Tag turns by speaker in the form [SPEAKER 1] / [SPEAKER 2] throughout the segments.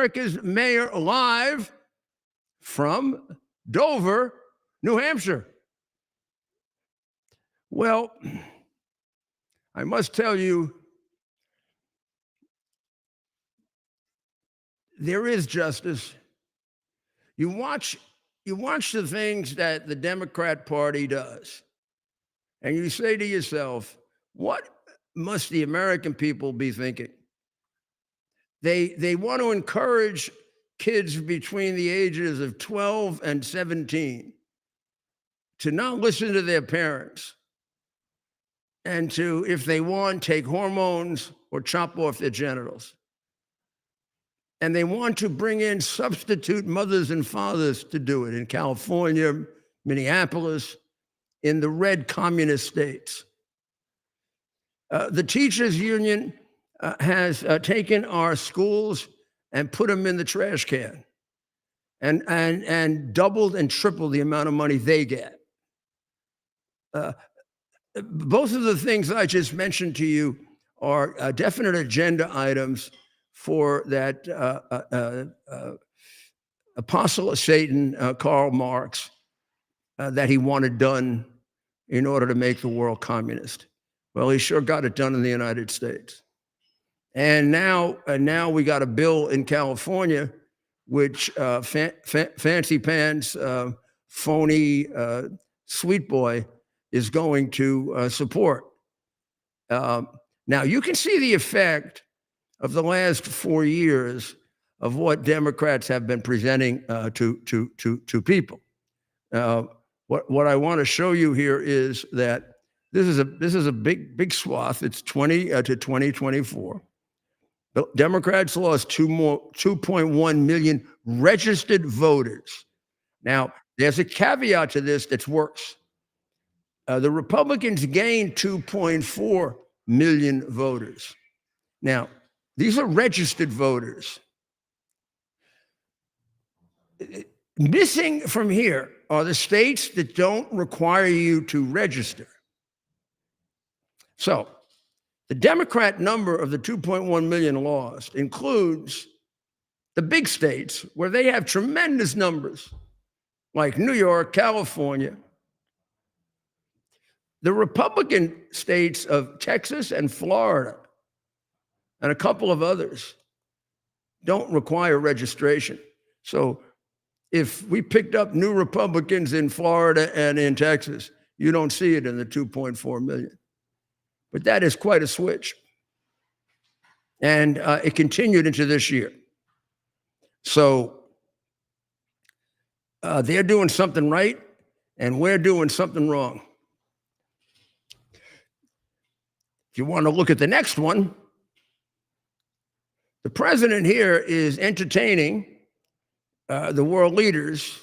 [SPEAKER 1] America's mayor live from Dover, New Hampshire. Well, I must tell you, there is justice. You watch the things that the Democrat Party does, and you say to yourself, what must the American people be thinking? They want to encourage kids between the ages of 12 and 17 to not listen to their parents and to, if they want, take hormones or chop off their genitals. And they want to bring in substitute mothers and fathers to do it in California, Minneapolis, in the red communist states. The teachers union has taken our schools and put them in the trash can and doubled and tripled the amount of money they get. Both of the things I just mentioned to you are definite agenda items for that apostle of Satan, Karl Marx, that he wanted done in order to make the world communist. Well, he sure got it done in the United States. And now we got a bill in California, which fancy pants, phony sweet boy is going to support. Now you can see the effect of the last 4 years of what Democrats have been presenting to people. What I want to show you here is that this is a big swath. It's 20 to 2024. The Democrats lost 2.1 million registered voters. Now, there's a caveat to this that's worse. The Republicans gained 2.4 million voters. Now, these are registered voters. Missing from here are the states that don't require you to register. So, the Democrat number of the 2.1 million lost includes the big states where they have tremendous numbers, like New York, California. The Republican states of Texas and Florida and a couple of others don't require registration. So if we picked up new Republicans in Florida and in Texas, you don't see it in the 2.4 million. But that is quite a switch. And it continued into this year. So they're doing something right, and we're doing something wrong. If you want to look at the next one, the president here is entertaining the world leaders.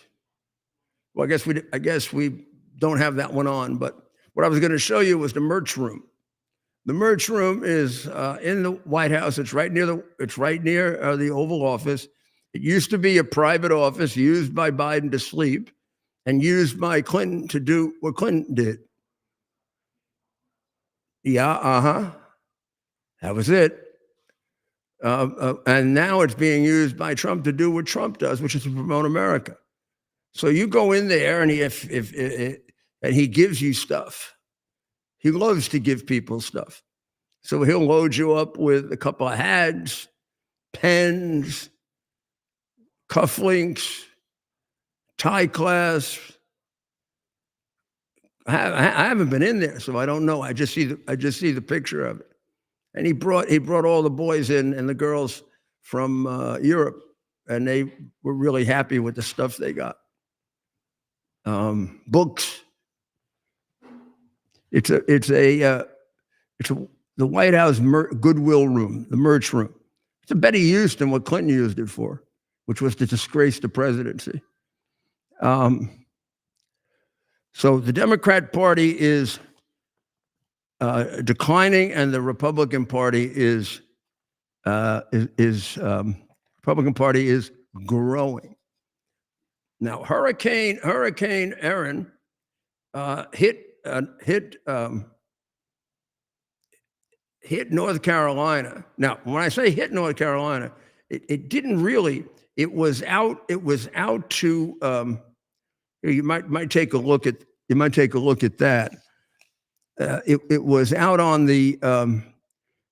[SPEAKER 1] Well, I guess we don't have that one on, but what I was going to show you was the merch room. The merch room is in the White House. It's right near the Oval Office. It used to be a private office used by Biden to sleep and used by Clinton to do what Clinton did. Yeah, that was it. And now it's being used by Trump to do what Trump does, which is to promote America. So you go in there, and he gives you stuff. He loves to give people stuff. So he'll load you up with a couple of hats, pens, cufflinks, tie clasps. I haven't been in there, so I don't know. I just see the picture of it. And he brought all the boys in and the girls from Europe, and they were really happy with the stuff they got. Books. It's the White House goodwill room, the merch room. It's a better use than what Clinton used it for, which was to disgrace the presidency. So the Democrat Party is declining, and the Republican Party is growing. Now, Hurricane Erin hit North Carolina. Now, when I say hit North Carolina, It didn't really. It was out. It was out to. You might take a look at. You might take a look at that. It was out on the.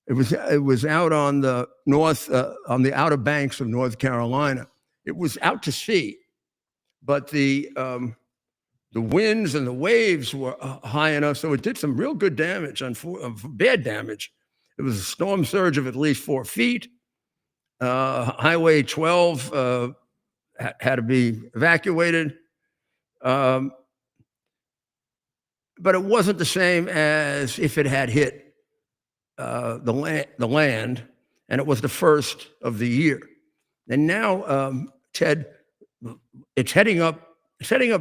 [SPEAKER 1] It was out on the north on the Outer Banks of North Carolina. It was out to sea, but the winds and the waves were high enough, so it did some real good damage, bad damage. It was a storm surge of at least 4 feet. Highway 12 had to be evacuated. But it wasn't the same as if it had hit the land, and it was the first of the year. And now, Ted, it's heading up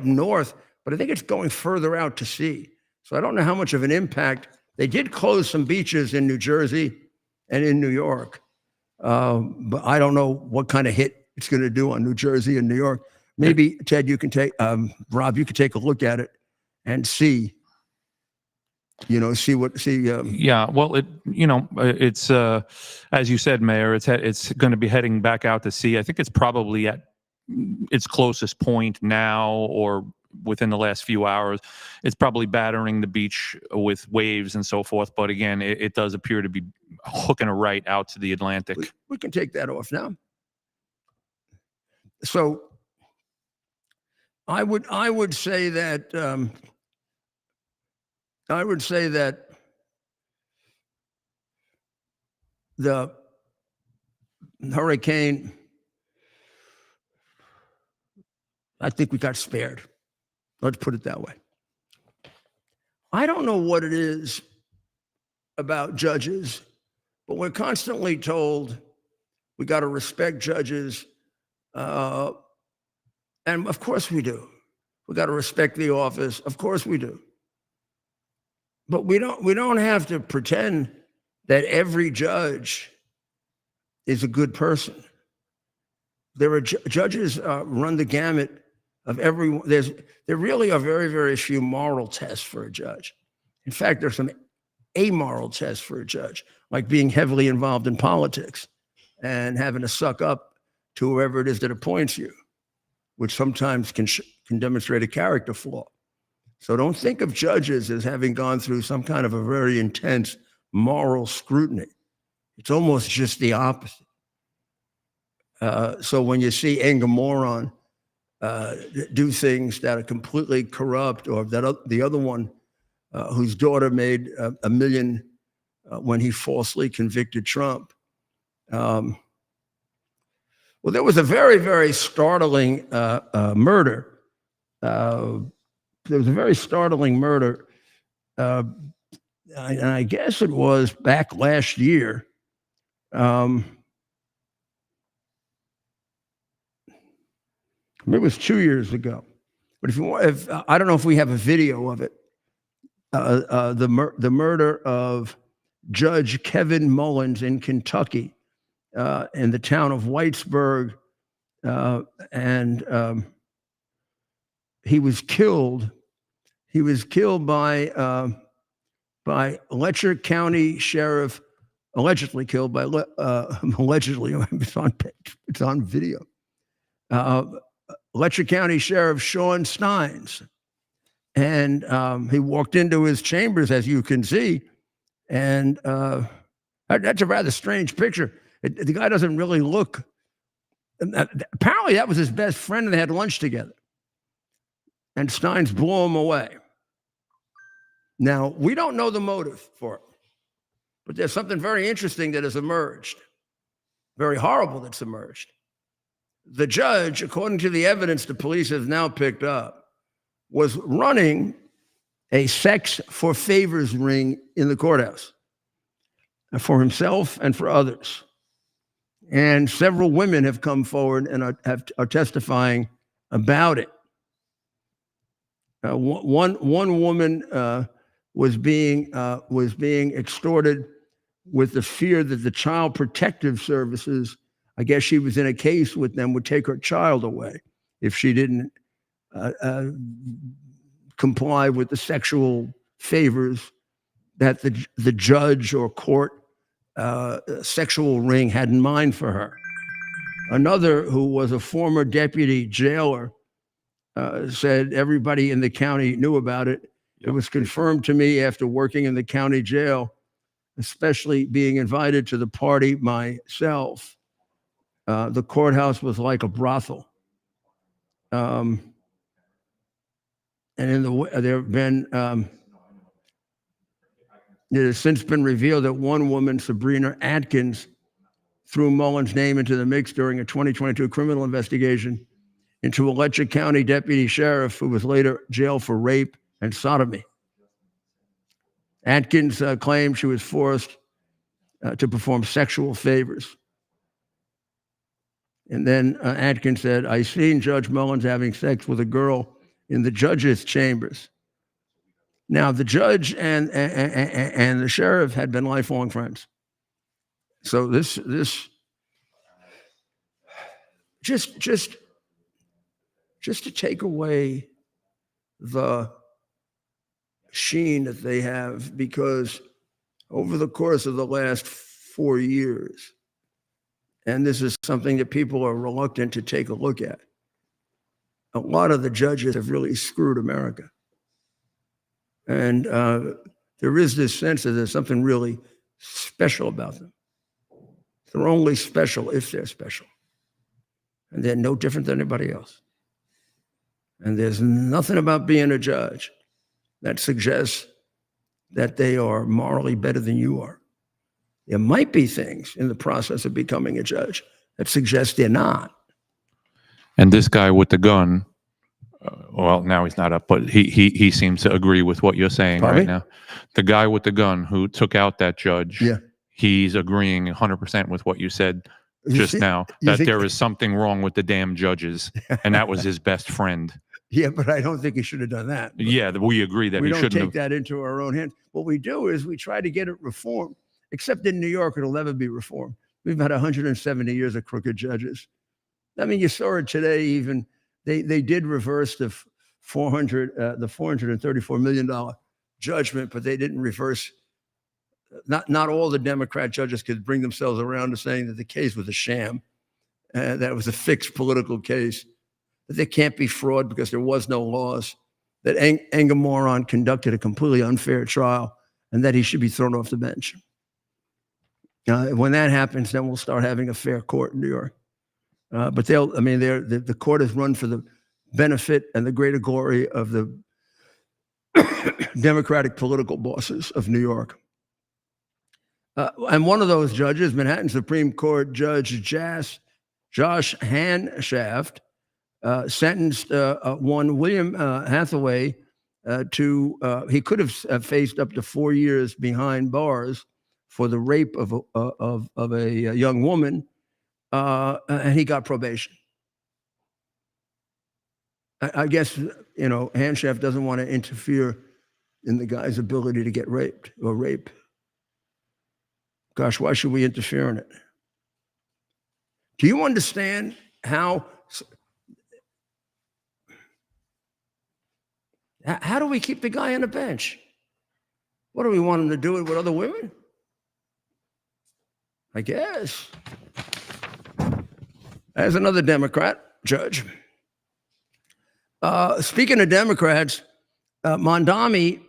[SPEAKER 1] north, but I think it's going further out to sea. So I don't know how much of an impact. They did close some beaches in New Jersey and in New York, but I don't know what kind of hit it's going to do on New Jersey and New York. Maybe, Ted, you can take, Rob, you could take a look at it and see.
[SPEAKER 2] Yeah, well, it's as you said, Mayor, it's going to be heading back out to sea. I think it's probably at its closest point now, or within the last few hours. It's probably battering the beach with waves and so forth. But again, it does appear to be hooking a right out to the Atlantic.
[SPEAKER 1] We can take that off now. So I would say that the hurricane, I think we got spared. Let's put it that way. I don't know what it is about judges, but we're constantly told we got to respect judges. And of course we do. We got to respect the office. Of course we do. But we don't have to pretend that every judge is a good person. There are judges run the gamut of everyone. There really are very, very few moral tests for a judge. In fact, there's some amoral tests for a judge, like being heavily involved in politics and having to suck up to whoever it is that appoints you, which sometimes can demonstrate a character flaw. So don't think of judges as having gone through some kind of a very intense moral scrutiny. It's almost just the opposite. So when you see anger moron do things that are completely corrupt, or that the other one whose daughter made $1 million when he falsely convicted Trump. Well, there was a very, very startling murder. There was a very startling murder, and I guess it was back last year. It was 2 years ago. But if I don't know if we have a video of it. The murder of Judge Kevin Mullins in Kentucky, in the town of Whitesburg, and he was killed. He was killed by Letcher County Sheriff, allegedly killed by allegedly. It's on video. Letcher County Sheriff Sean Steins. And he walked into his chambers, as you can see, and that's a rather strange picture. The guy doesn't really look. Apparently, that was his best friend, and they had lunch together. And Steins blew him away. Now, we don't know the motive for it, but there's something very interesting that has emerged, very horrible that's emerged. The judge, according to the evidence the police have now picked up, was running a sex for favors ring in the courthouse for himself and for others. And several women have come forward and are testifying about it. One woman was being extorted with the fear that the Child Protective Services, I guess she was in a case with them, would take her child away if she didn't comply with the sexual favors that the judge or court sexual ring had in mind for her. Another, who was a former deputy jailer, said everybody in the county knew about it. It was confirmed to me after working in the county jail, especially being invited to the party myself. The courthouse was like a brothel. And there have been, it has since been revealed that one woman, Sabrina Atkins, threw Mullen's name into the mix during a 2022 criminal investigation into a Letcher County deputy sheriff who was later jailed for rape and sodomy. Atkins claimed she was forced to perform sexual favors. And then Atkins said, "I seen Judge Mullins having sex with a girl in the judge's chambers." Now, the judge and the sheriff had been lifelong friends. So this just to take away the sheen that they have, because over the course of the last 4 years, and this is something that people are reluctant to take a look at, a lot of the judges have really screwed America. And there is this sense that there's something really special about them. They're only special if they're special. And they're no different than anybody else. And there's nothing about being a judge that suggests that they are morally better than you are. There might be things in the process of becoming a judge that suggest they're not.
[SPEAKER 2] And this guy with the gun, well, now he's not up, but he seems to agree with what you're saying right now. The guy with the gun who took out that judge, he's agreeing 100% with what you said just now, that there is something wrong with the damn judges, and that was his best friend.
[SPEAKER 1] Yeah, but I don't think he should have done that.
[SPEAKER 2] Yeah, we agree that he shouldn't have.
[SPEAKER 1] We don't take that into our own hands. What we do is we try to get it reformed, except in New York, it'll never be reformed. We've had 170 years of crooked judges. I mean, you saw it today even. They did reverse the $434 million judgment, but they didn't reverse. Not all the Democrat judges could bring themselves around to saying that the case was a sham, that was a fixed political case, that there can't be fraud because there was no laws, that Engelmoron conducted a completely unfair trial, and that he should be thrown off the bench. When that happens, then we'll start having a fair court in New York. But the court is run for the benefit and the greater glory of the Democratic political bosses of New York. And one of those judges, Manhattan Supreme Court Judge Josh Hanshaft, sentenced one William Hathaway to, he could have faced up to 4 years behind bars for the rape of a young woman, and he got probation. I guess, Hanshaft doesn't want to interfere in the guy's ability to get raped or rape. Gosh, why should we interfere in it? Do you understand how do we keep the guy on the bench? What do we want him to do it with other women? I guess. There's another Democrat judge. Speaking of Democrats, Mondani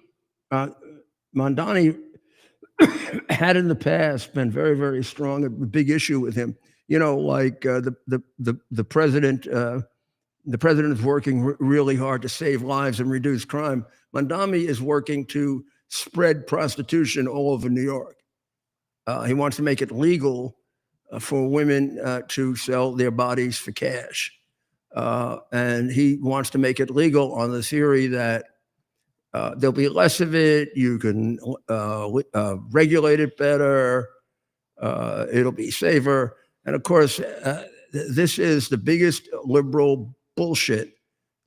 [SPEAKER 1] had in the past been very, very strong. A big issue with him, the president. The president is working really hard to save lives and reduce crime. Mondani is working to spread prostitution all over New York. He wants to make it legal for women to sell their bodies for cash. And he wants to make it legal on the theory that there'll be less of it. You can regulate it better. It'll be safer. And of course, this is the biggest liberal bullshit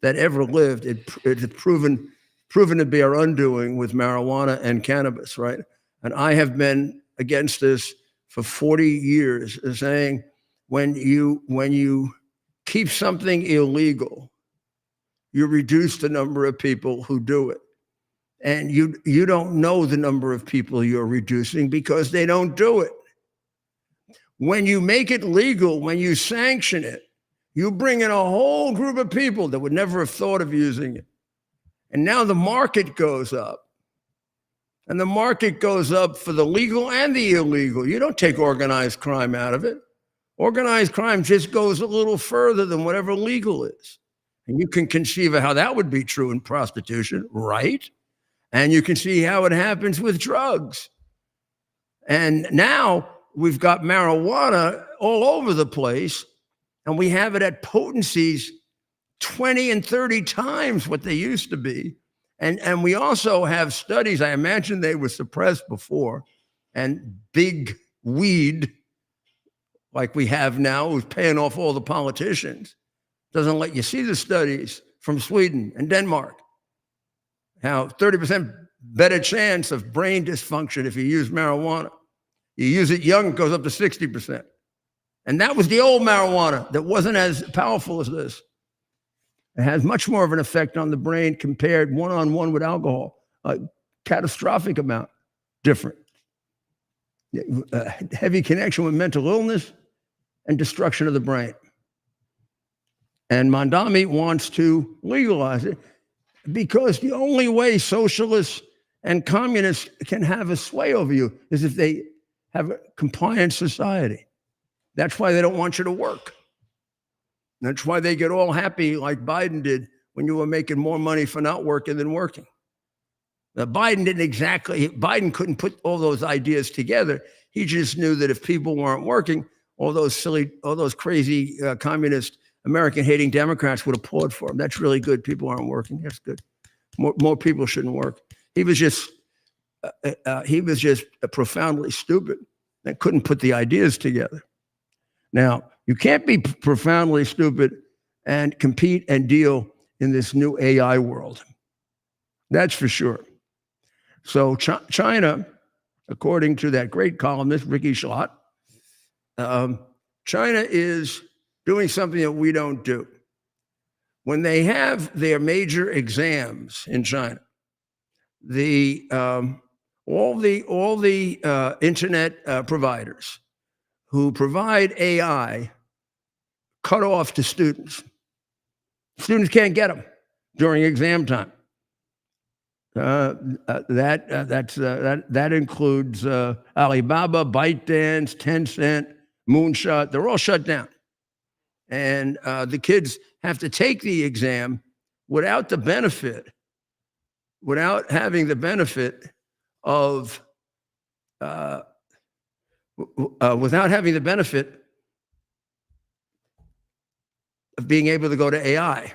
[SPEAKER 1] that ever lived. It's proven to be our undoing with marijuana and cannabis, right? And I have been against this for 40 years, saying when you keep something illegal, you reduce the number of people who do it. And you don't know the number of people you're reducing because they don't do it. When you make it legal, when you sanction it, you bring in a whole group of people that would never have thought of using it. And now the market goes up. And the market goes up for the legal and the illegal. You don't take organized crime out of it. Organized crime just goes a little further than whatever legal is. And you can conceive of how that would be true in prostitution, right? And you can see how it happens with drugs. And now we've got marijuana all over the place, and we have it at potencies 20 and 30 times what they used to be. And we also have studies, I imagine they were suppressed before, and big weed, like we have now, who's paying off all the politicians, doesn't let you see the studies from Sweden and Denmark. How 30% better chance of brain dysfunction if you use marijuana. You use it young, it goes up to 60%. And that was the old marijuana that wasn't as powerful as this. It has much more of an effect on the brain compared one-on-one with alcohol, a catastrophic amount different. Heavy connection with mental illness and destruction of the brain. And Mondami wants to legalize it because the only way socialists and communists can have a sway over you is if they have a compliant society. That's why they don't want you to work. That's why they get all happy like Biden did when you were making more money for not working than working. Now, Biden couldn't put all those ideas together. He just knew that if people weren't working, all those crazy communist American-hating Democrats would applaud for him. That's really good. People aren't working. That's good. More people shouldn't work. He was just profoundly stupid and couldn't put the ideas together. Now, you can't be profoundly stupid and compete and deal in this new AI world. That's for sure. So China, according to that great columnist, Ricky Schlott, China is doing something that we don't do. When they have their major exams in China, all the internet providers who provide AI cut off to students. Students can't get them during exam time. That includes Alibaba, ByteDance, Tencent, Moonshot. They're all shut down. And the kids have to take the exam without having the benefit of being able to go to AI.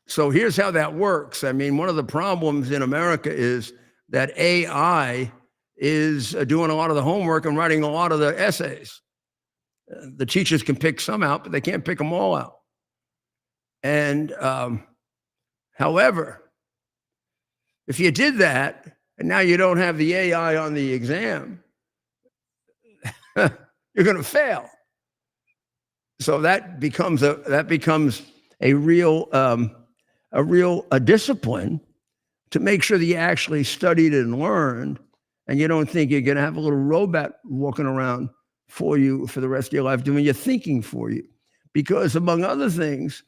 [SPEAKER 1] So here's how that works. I mean, one of the problems in America is that AI is doing a lot of the homework and writing a lot of the essays. The teachers can pick some out, but they can't pick them all out. And however, if you did that, and now you don't have the AI on the exam, you're going to fail. So that becomes a real discipline to make sure that you actually studied and learned, and you don't think you're going to have a little robot walking around for you for the rest of your life doing your thinking for you. Because among other things,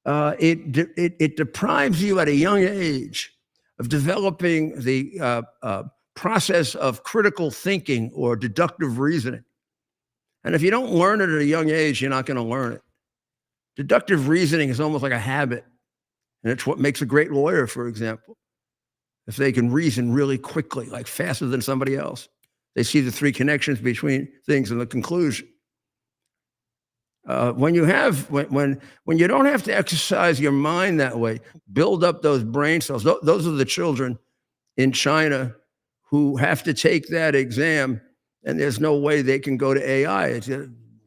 [SPEAKER 1] it deprives you at a young age of developing the process of critical thinking or deductive reasoning. And if you don't learn it at a young age, you're not going to learn it. Deductive reasoning is almost like a habit. And it's what makes a great lawyer, for example. If they can reason really quickly, like faster than somebody else, they see the three connections between things and the conclusion. When you don't have to exercise your mind that way, build up those brain cells. Those are the children in China who have to take that exam, and there's no way they can go to AI.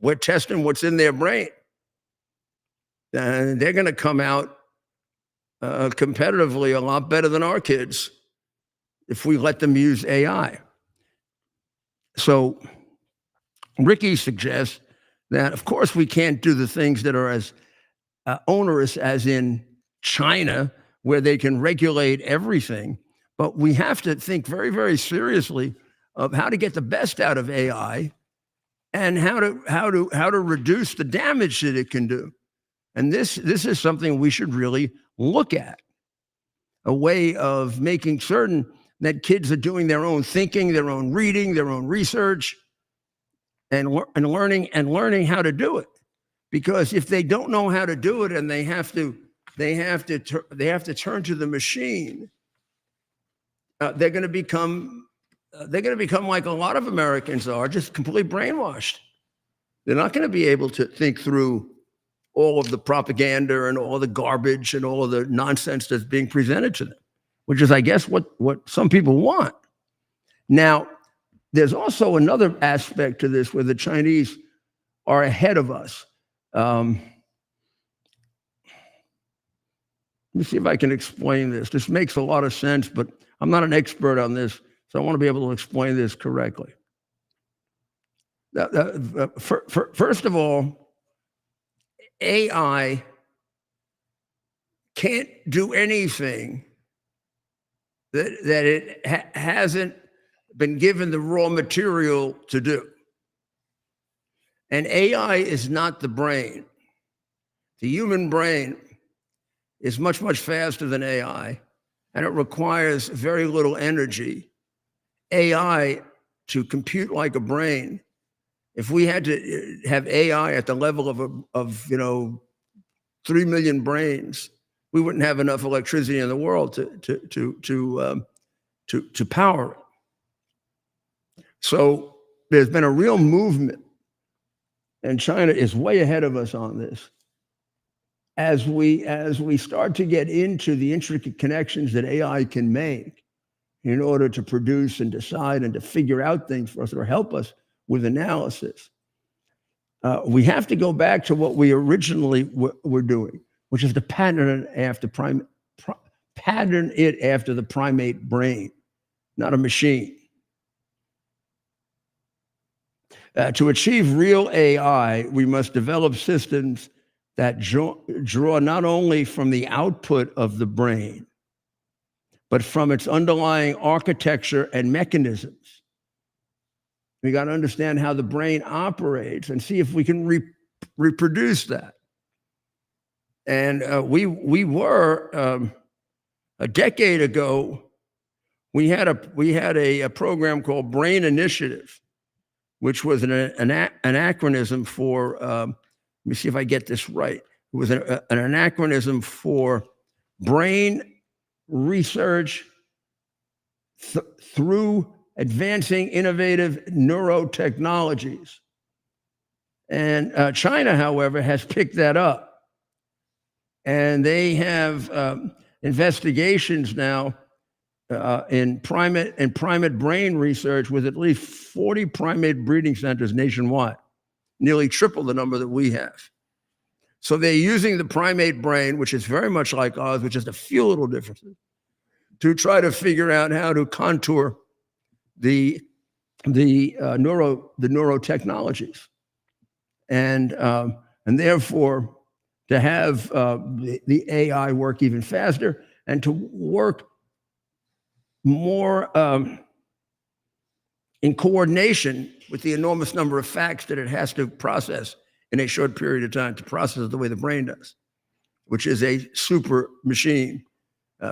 [SPEAKER 1] We're testing what's in their brain. And they're going to come out competitively a lot better than our kids if we let them use AI. So Ricky suggests that, of course, we can't do the things that are as onerous as in China, where they can regulate everything. But we have to think very, very seriously of how to get the best out of AI and how to reduce the damage that it can do. And this is something we should really look at, a way of making certain that kids are doing their own thinking, their own reading, their own research, and learning how to do it. Because if they don't know how to do it and they have to turn to the machine, they're going to become like a lot of Americans are, just completely brainwashed. They're not going to be able to think through all of the propaganda and all the garbage and all of the nonsense that's being presented to them, which is, I guess, what some people want. Now, there's also another aspect to this where the Chinese are ahead of us. Let me see if I can explain this. This makes a lot of sense, but I'm not an expert on this, so I want to be able to explain this correctly. First of all, AI can't do anything that it hasn't been given the raw material to do. And AI is not the brain. The human brain is much, much faster than AI, and it requires very little energy. AI, to compute like a brain, if we had to have AI at the level of 3 million brains, we wouldn't have enough electricity in the world to power it. So there's been a real movement, and China is way ahead of us on this. As we start to get into the intricate connections that AI can make in order to produce and decide and to figure out things for us or help us with analysis, we have to go back to what we originally were doing, which is to pattern it after the primate brain, not a machine. To achieve real AI, we must develop systems that draw not only from the output of the brain, but from its underlying architecture and mechanisms. We got to understand how the brain operates and see if we can reproduce that. And we were a decade ago. We had a program called Brain Initiative, which was an acronym for. Let me see if I get this right. It was an acronym for brain research through advancing innovative neurotechnologies. And China, however, has picked that up. And they have investigations now in primate brain research with at least 40 primate breeding centers nationwide, nearly triple the number that we have. So they're using the primate brain, which is very much like ours, with just a few little differences, to try to figure out how to contour the neurotechnologies, and therefore to have the AI work even faster and to work more in coordination with the enormous number of facts that it has to process in a short period of time, to process it the way the brain does, which is a super machine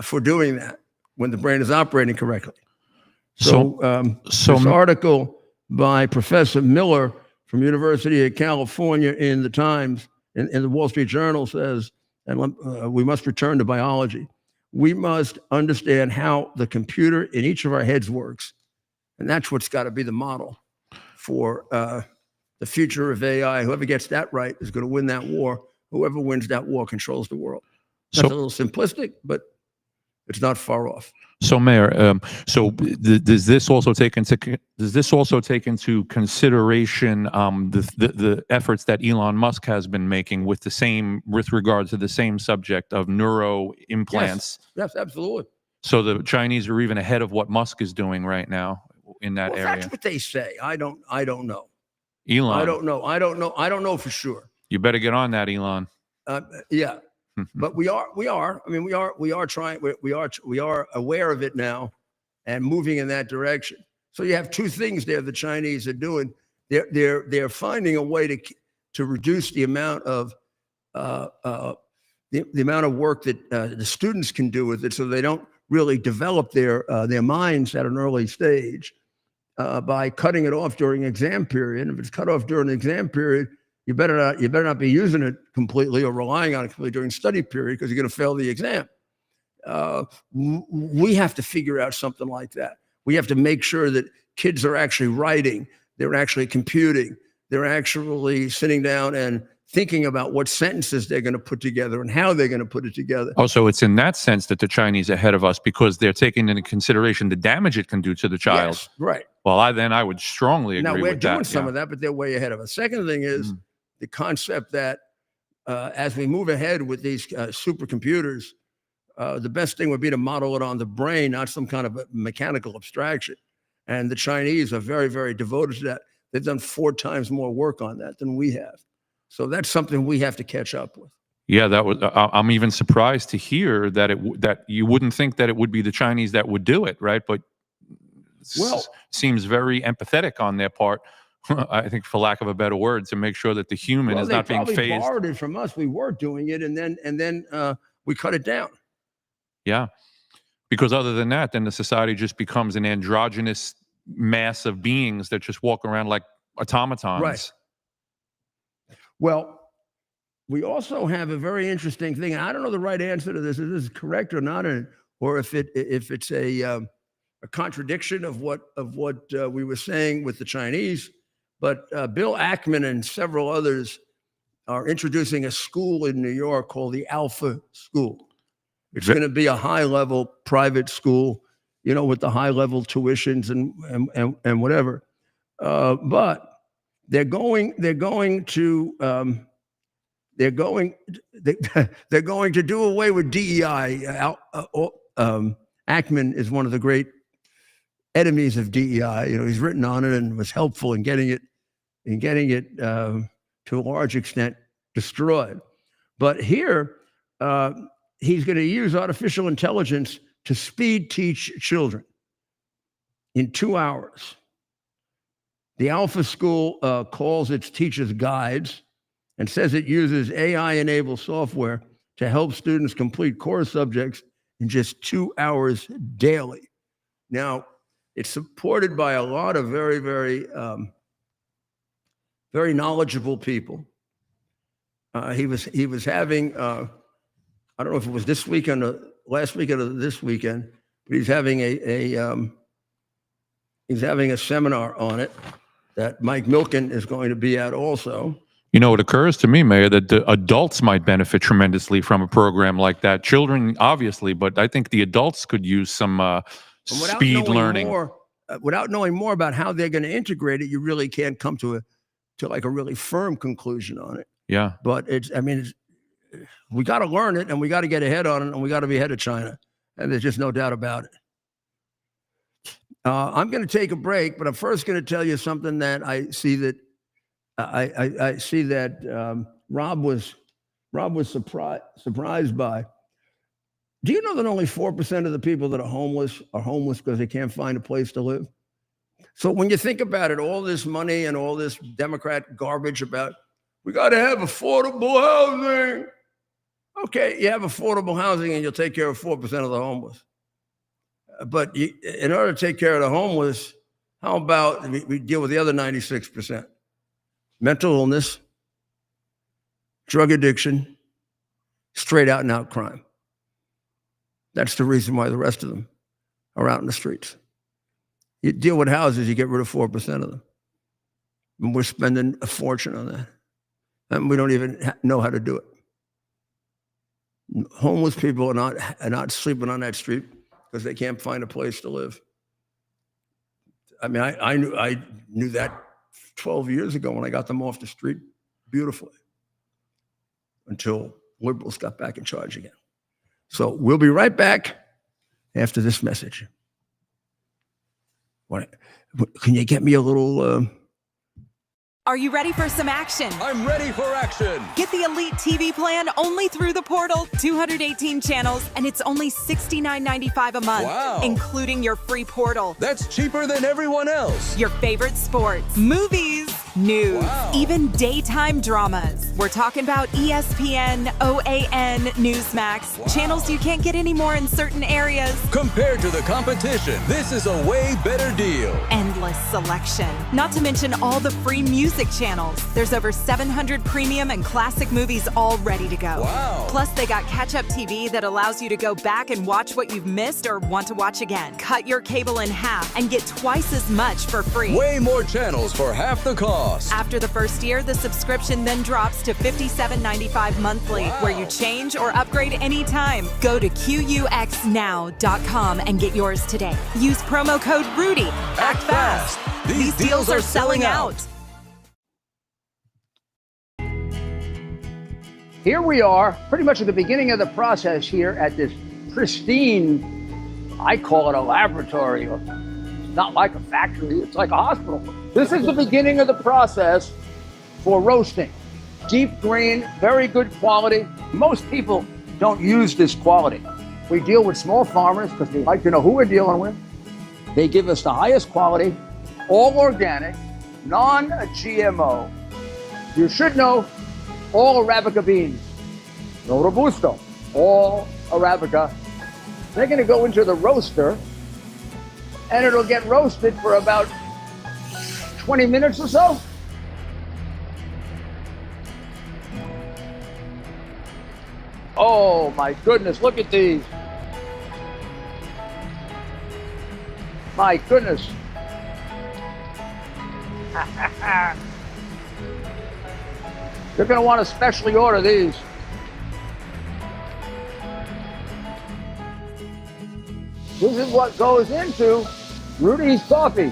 [SPEAKER 1] for doing that when the brain is operating correctly. So this article by Professor Miller from University of California in the Times, in the Wall Street Journal says, and we must return to biology. We must understand how the computer in each of our heads works. And that's what's got to be the model for the future of AI. Whoever gets that right is going to win that war. Whoever wins that war controls the world. That's a little simplistic, but it's not far off.
[SPEAKER 2] So, Mayor, does this also take into consideration the efforts that Elon Musk has been making with regard to the same subject of neuro implants?
[SPEAKER 1] Yes, absolutely.
[SPEAKER 2] So the Chinese are even ahead of what Musk is doing right now in that area.
[SPEAKER 1] That's what they say. I don't know.
[SPEAKER 2] Elon.
[SPEAKER 1] I don't know for sure.
[SPEAKER 2] You better get on that, Elon.
[SPEAKER 1] Yeah. But we are. I mean, we are trying. We are aware of it now, and moving in that direction. So you have two things there the Chinese are doing. they're finding a way to reduce the amount of the amount of work that the students can do with it, so they don't really develop their minds at an early stage by cutting it off during exam period. And if it's cut off during the exam period, you better not be using it completely or relying on it completely during study period, because you're going to fail the exam. We have to figure out something like that. We have to make sure that kids are actually writing, they're actually computing, they're actually sitting down and thinking about what sentences they're going to put together and how they're going to put it together.
[SPEAKER 2] Oh, so it's in that sense that the Chinese are ahead of us, because they're taking into consideration the damage it can do to the child.
[SPEAKER 1] Yes, right.
[SPEAKER 2] Well, I would strongly agree with that.
[SPEAKER 1] Now, we're doing some of that, but they're way ahead of us. Second thing is the concept that as we move ahead with these supercomputers, the best thing would be to model it on the brain, not some kind of a mechanical abstraction. And the Chinese are very, very devoted to that. They've done 4 times more work on that than we have. So that's something we have to catch up with.
[SPEAKER 2] Yeah, that was. I'm even surprised to hear that that you wouldn't think that it would be the Chinese that would do it, right? But seems very empathetic on their part. I think, for lack of a better word, to make sure that the human is not being phased.
[SPEAKER 1] They borrowed it from us. We were doing it, and then we cut it down.
[SPEAKER 2] Yeah, because other than that, then the society just becomes an androgynous mass of beings that just walk around like automatons.
[SPEAKER 1] Right. Well, we also have a very interesting thing, and I don't know the right answer to this, if this is correct or not, or if it's a contradiction of what we were saying with the Chinese. But Bill Ackman and several others are introducing a school in New York called the Alpha School. It's going to be a high-level private school, with the high-level tuitions and whatever. But they're going to do away with DEI. Ackman is one of the great enemies of DEI. He's written on it and was helpful in getting it to a large extent destroyed. But here, he's going to use artificial intelligence to speed teach children in 2 hours. The Alpha School calls its teachers guides and says it uses AI-enabled software to help students complete core subjects in just 2 hours daily. Now, it's supported by a lot of very, very, very knowledgeable people. He was having, I don't know if it was this weekend or last weekend or this weekend, but he's having a seminar on it that Mike Milken is going to be at also.
[SPEAKER 2] It occurs to me, Mayor, that the adults might benefit tremendously from a program like that. Children, obviously, but I think the adults could use some speed learning.
[SPEAKER 1] Without knowing more about how they're going to integrate it, you really can't come to like a really firm conclusion on it.
[SPEAKER 2] Yeah.
[SPEAKER 1] But we got to learn it, and we got to get ahead on it, and we got to be ahead of China. And there's just no doubt about it. I'm going to take a break, but I'm first going to tell you something that I see that Rob was surprised by. Do you know that only 4% of the people that are homeless because they can't find a place to live? So when you think about it, all this money and all this Democrat garbage about we got to have affordable housing. Okay, you have affordable housing and you'll take care of 4% of the homeless. But in order to take care of the homeless, how about we deal with the other 96%? Mental illness, drug addiction, straight out and out crime. That's the reason why the rest of them are out in the streets. You deal with houses, you get rid of 4% of them. And we're spending a fortune on that. And we don't even know how to do it. Homeless people are not sleeping on that street because they can't find a place to live. I mean, I knew that 12 years ago when I got them off the street beautifully, until liberals got back in charge again. So we'll be right back after this message. Can you get me a little...
[SPEAKER 3] Are you ready for some action?
[SPEAKER 4] I'm ready for action.
[SPEAKER 3] Get the Elite TV plan only through the portal, 218 channels, and it's only $69.95 a month,
[SPEAKER 4] Wow.
[SPEAKER 3] including your free portal.
[SPEAKER 4] That's cheaper than everyone else.
[SPEAKER 3] Your favorite sports, movies, news,
[SPEAKER 4] Wow.
[SPEAKER 3] even daytime dramas. We're talking about ESPN, OAN, Newsmax,
[SPEAKER 4] Wow.
[SPEAKER 3] channels you can't get anymore in certain areas.
[SPEAKER 4] Compared to the competition, this is a way better deal.
[SPEAKER 3] Endless selection. Not to mention all the free music channels. There's over 700 premium and classic movies all ready to go.
[SPEAKER 4] Wow.
[SPEAKER 3] Plus, they got catch-up TV that allows you to go back and watch what you've missed or want to watch again. Cut your cable in half and get twice as much for free.
[SPEAKER 4] Way more channels for half the cost.
[SPEAKER 3] After the first year, the subscription then drops to $57.95 monthly,
[SPEAKER 4] Wow.
[SPEAKER 3] where you change or upgrade anytime. Go to QUXNow.com and get yours today. Use promo code RUDY. Act fast. These deals are selling out.
[SPEAKER 1] Here we are, pretty much at the beginning of the process here at this pristine, I call it a laboratory. It's not like a factory, it's like a hospital. This is the beginning of the process for roasting. Deep grain, very good quality. Most people don't use this quality. We deal with small farmers because they like to know who we're dealing with. They give us the highest quality, all organic, non-GMO. You should know all Arabica beans, no Robusto, all Arabica. They're going to go into the roaster, and it'll get roasted for about 20 minutes or so. Oh my goodness, look at these. My goodness. You're going to want to specially order these. This is what goes into Rudy's coffee.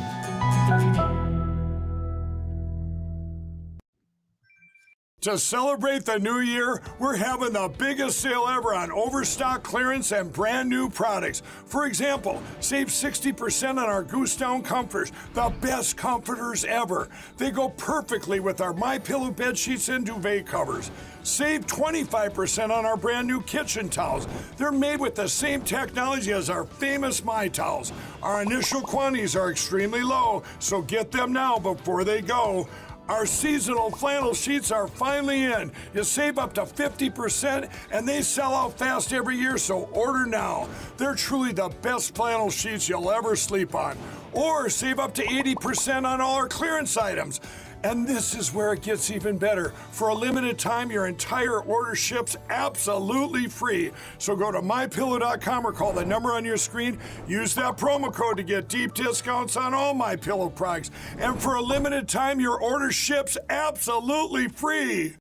[SPEAKER 5] To celebrate the new year, we're having the biggest sale ever on overstock clearance and brand new products. For example, save 60% on our Goose Down comforters, the best comforters ever. They go perfectly with our MyPillow bed sheets and duvet covers. Save 25% on our brand new kitchen towels. They're made with the same technology as our famous My Towels. Our initial quantities are extremely low, so get them now before they go. Our seasonal flannel sheets are finally in. You save up to 50% and they sell out fast every year, so order now. They're truly the best flannel sheets you'll ever sleep on. Or save up to 80% on all our clearance items. And this is where it gets even better. For a limited time, your entire order ships absolutely free. So go to MyPillow.com or call the number on your screen. Use that promo code to get deep discounts on all MyPillow products. And for a limited time, your order ships absolutely free.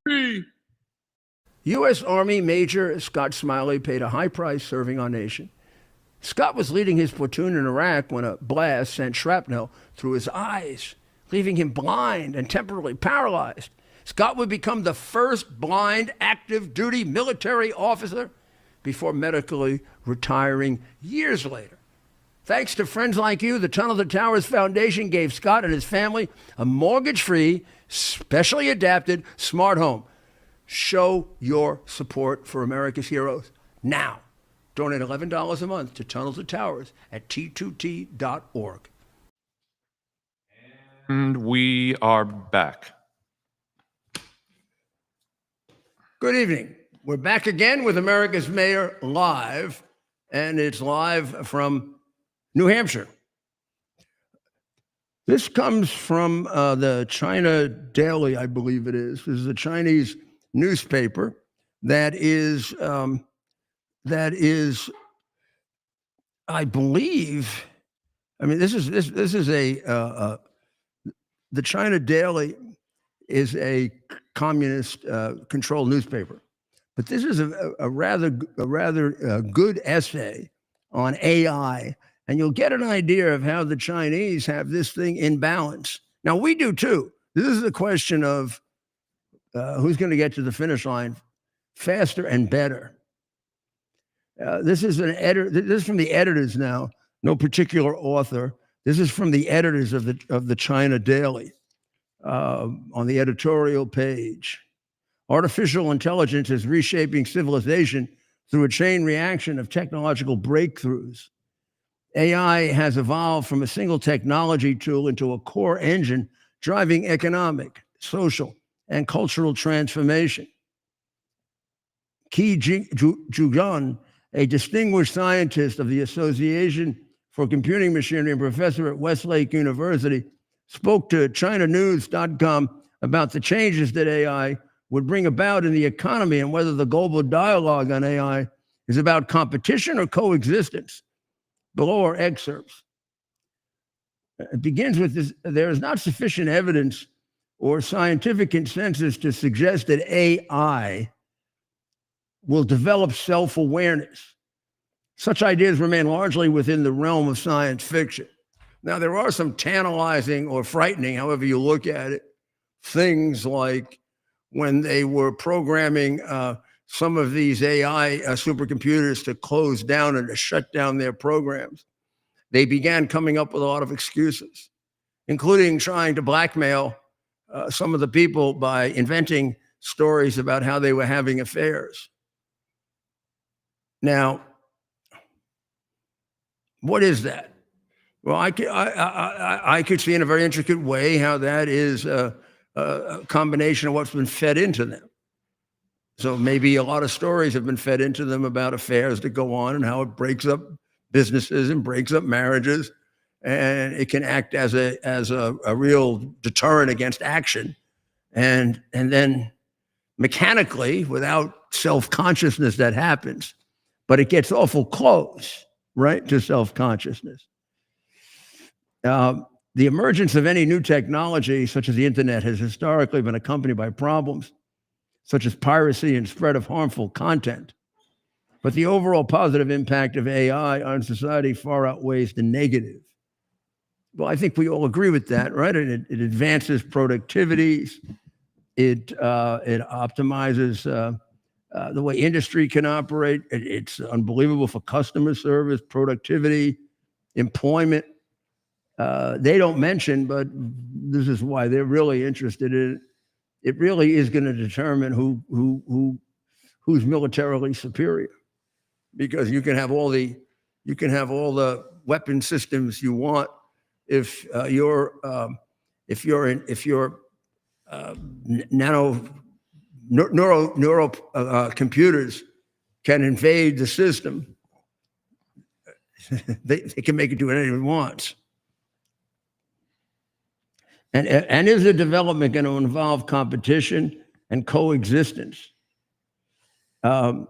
[SPEAKER 1] U.S. Army Major Scott Smiley paid a high price serving our nation. Scott was leading his platoon in Iraq when a blast sent shrapnel through his eyes, leaving him blind and temporarily paralyzed. Scott would become the first blind active duty military officer before medically retiring years later. Thanks to friends like you, the Tunnel to Towers Foundation gave Scott and his family a mortgage-free, specially adapted smart home. Show your support for America's heroes now. Donate $11 a month to Tunnel to Towers at T2T.org.
[SPEAKER 2] And we are back.
[SPEAKER 1] Good evening. We're back again with America's Mayor Live, and it's live from New Hampshire. This comes from the China Daily, I believe it is. This is a Chinese newspaper that is, I believe, I mean, this is the China Daily is a communist controlled newspaper, but this is a rather good essay on AI, and you'll get an idea of how the Chinese have this thing in balance. Now we do too. This is a question of who's going to get to the finish line faster and better. This is an editor. This is from the editors now. No particular author. This is from the editors of the China Daily on the editorial page. Artificial intelligence is reshaping civilization through a chain reaction of technological breakthroughs. AI has evolved from a single technology tool into a core engine driving economic, social, and cultural transformation. Ki Jugan, a distinguished scientist of the Association for Computing Machinery and professor at Westlake University, spoke to ChinaNews.com about the changes that AI would bring about in the economy and whether the global dialogue on AI is about competition or coexistence. Below are excerpts. It begins with this: there is not sufficient evidence or scientific consensus to suggest that AI will develop self-awareness. Such ideas remain largely within the realm of science fiction. Now, there are some tantalizing or frightening, however you look at it, things like when they were programming some of these AI supercomputers to close down and to shut down their programs. They began coming up with a lot of excuses, including trying to blackmail some of the people by inventing stories about how they were having affairs. Now, what is that? Well, I could see in a very intricate way how that is a combination of what's been fed into them. So maybe a lot of stories have been fed into them about affairs that go on and how it breaks up businesses and breaks up marriages, and it can act as a real deterrent against action, and then mechanically, without self-consciousness, that happens, but it gets awful close, right, to self-consciousness. The emergence of any new technology, such as the internet, has historically been accompanied by problems such as piracy and spread of harmful content. But the overall positive impact of AI on society far outweighs the negative. Well, I think we all agree with that, right? It advances productivity. It optimizes the way industry can operate. It's unbelievable for customer service, productivity, employment. They don't mention, but this is why they're really interested in it. It really is going to determine who's militarily superior, because you can have all the weapon systems you want if your neuro computers can invade the system. They can make it do whatever it wants. And is the development going to involve competition and coexistence? And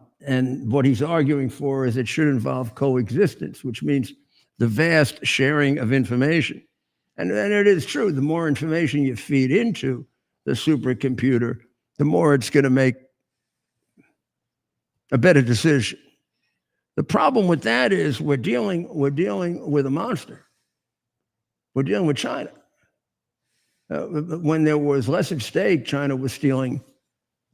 [SPEAKER 1] what he's arguing for is it should involve coexistence, which means the vast sharing of information. And it is true, the more information you feed into the supercomputer, the more it's going to make a better decision. The problem with that is we're dealing with a monster. We're dealing with China. When there was less at stake, China was stealing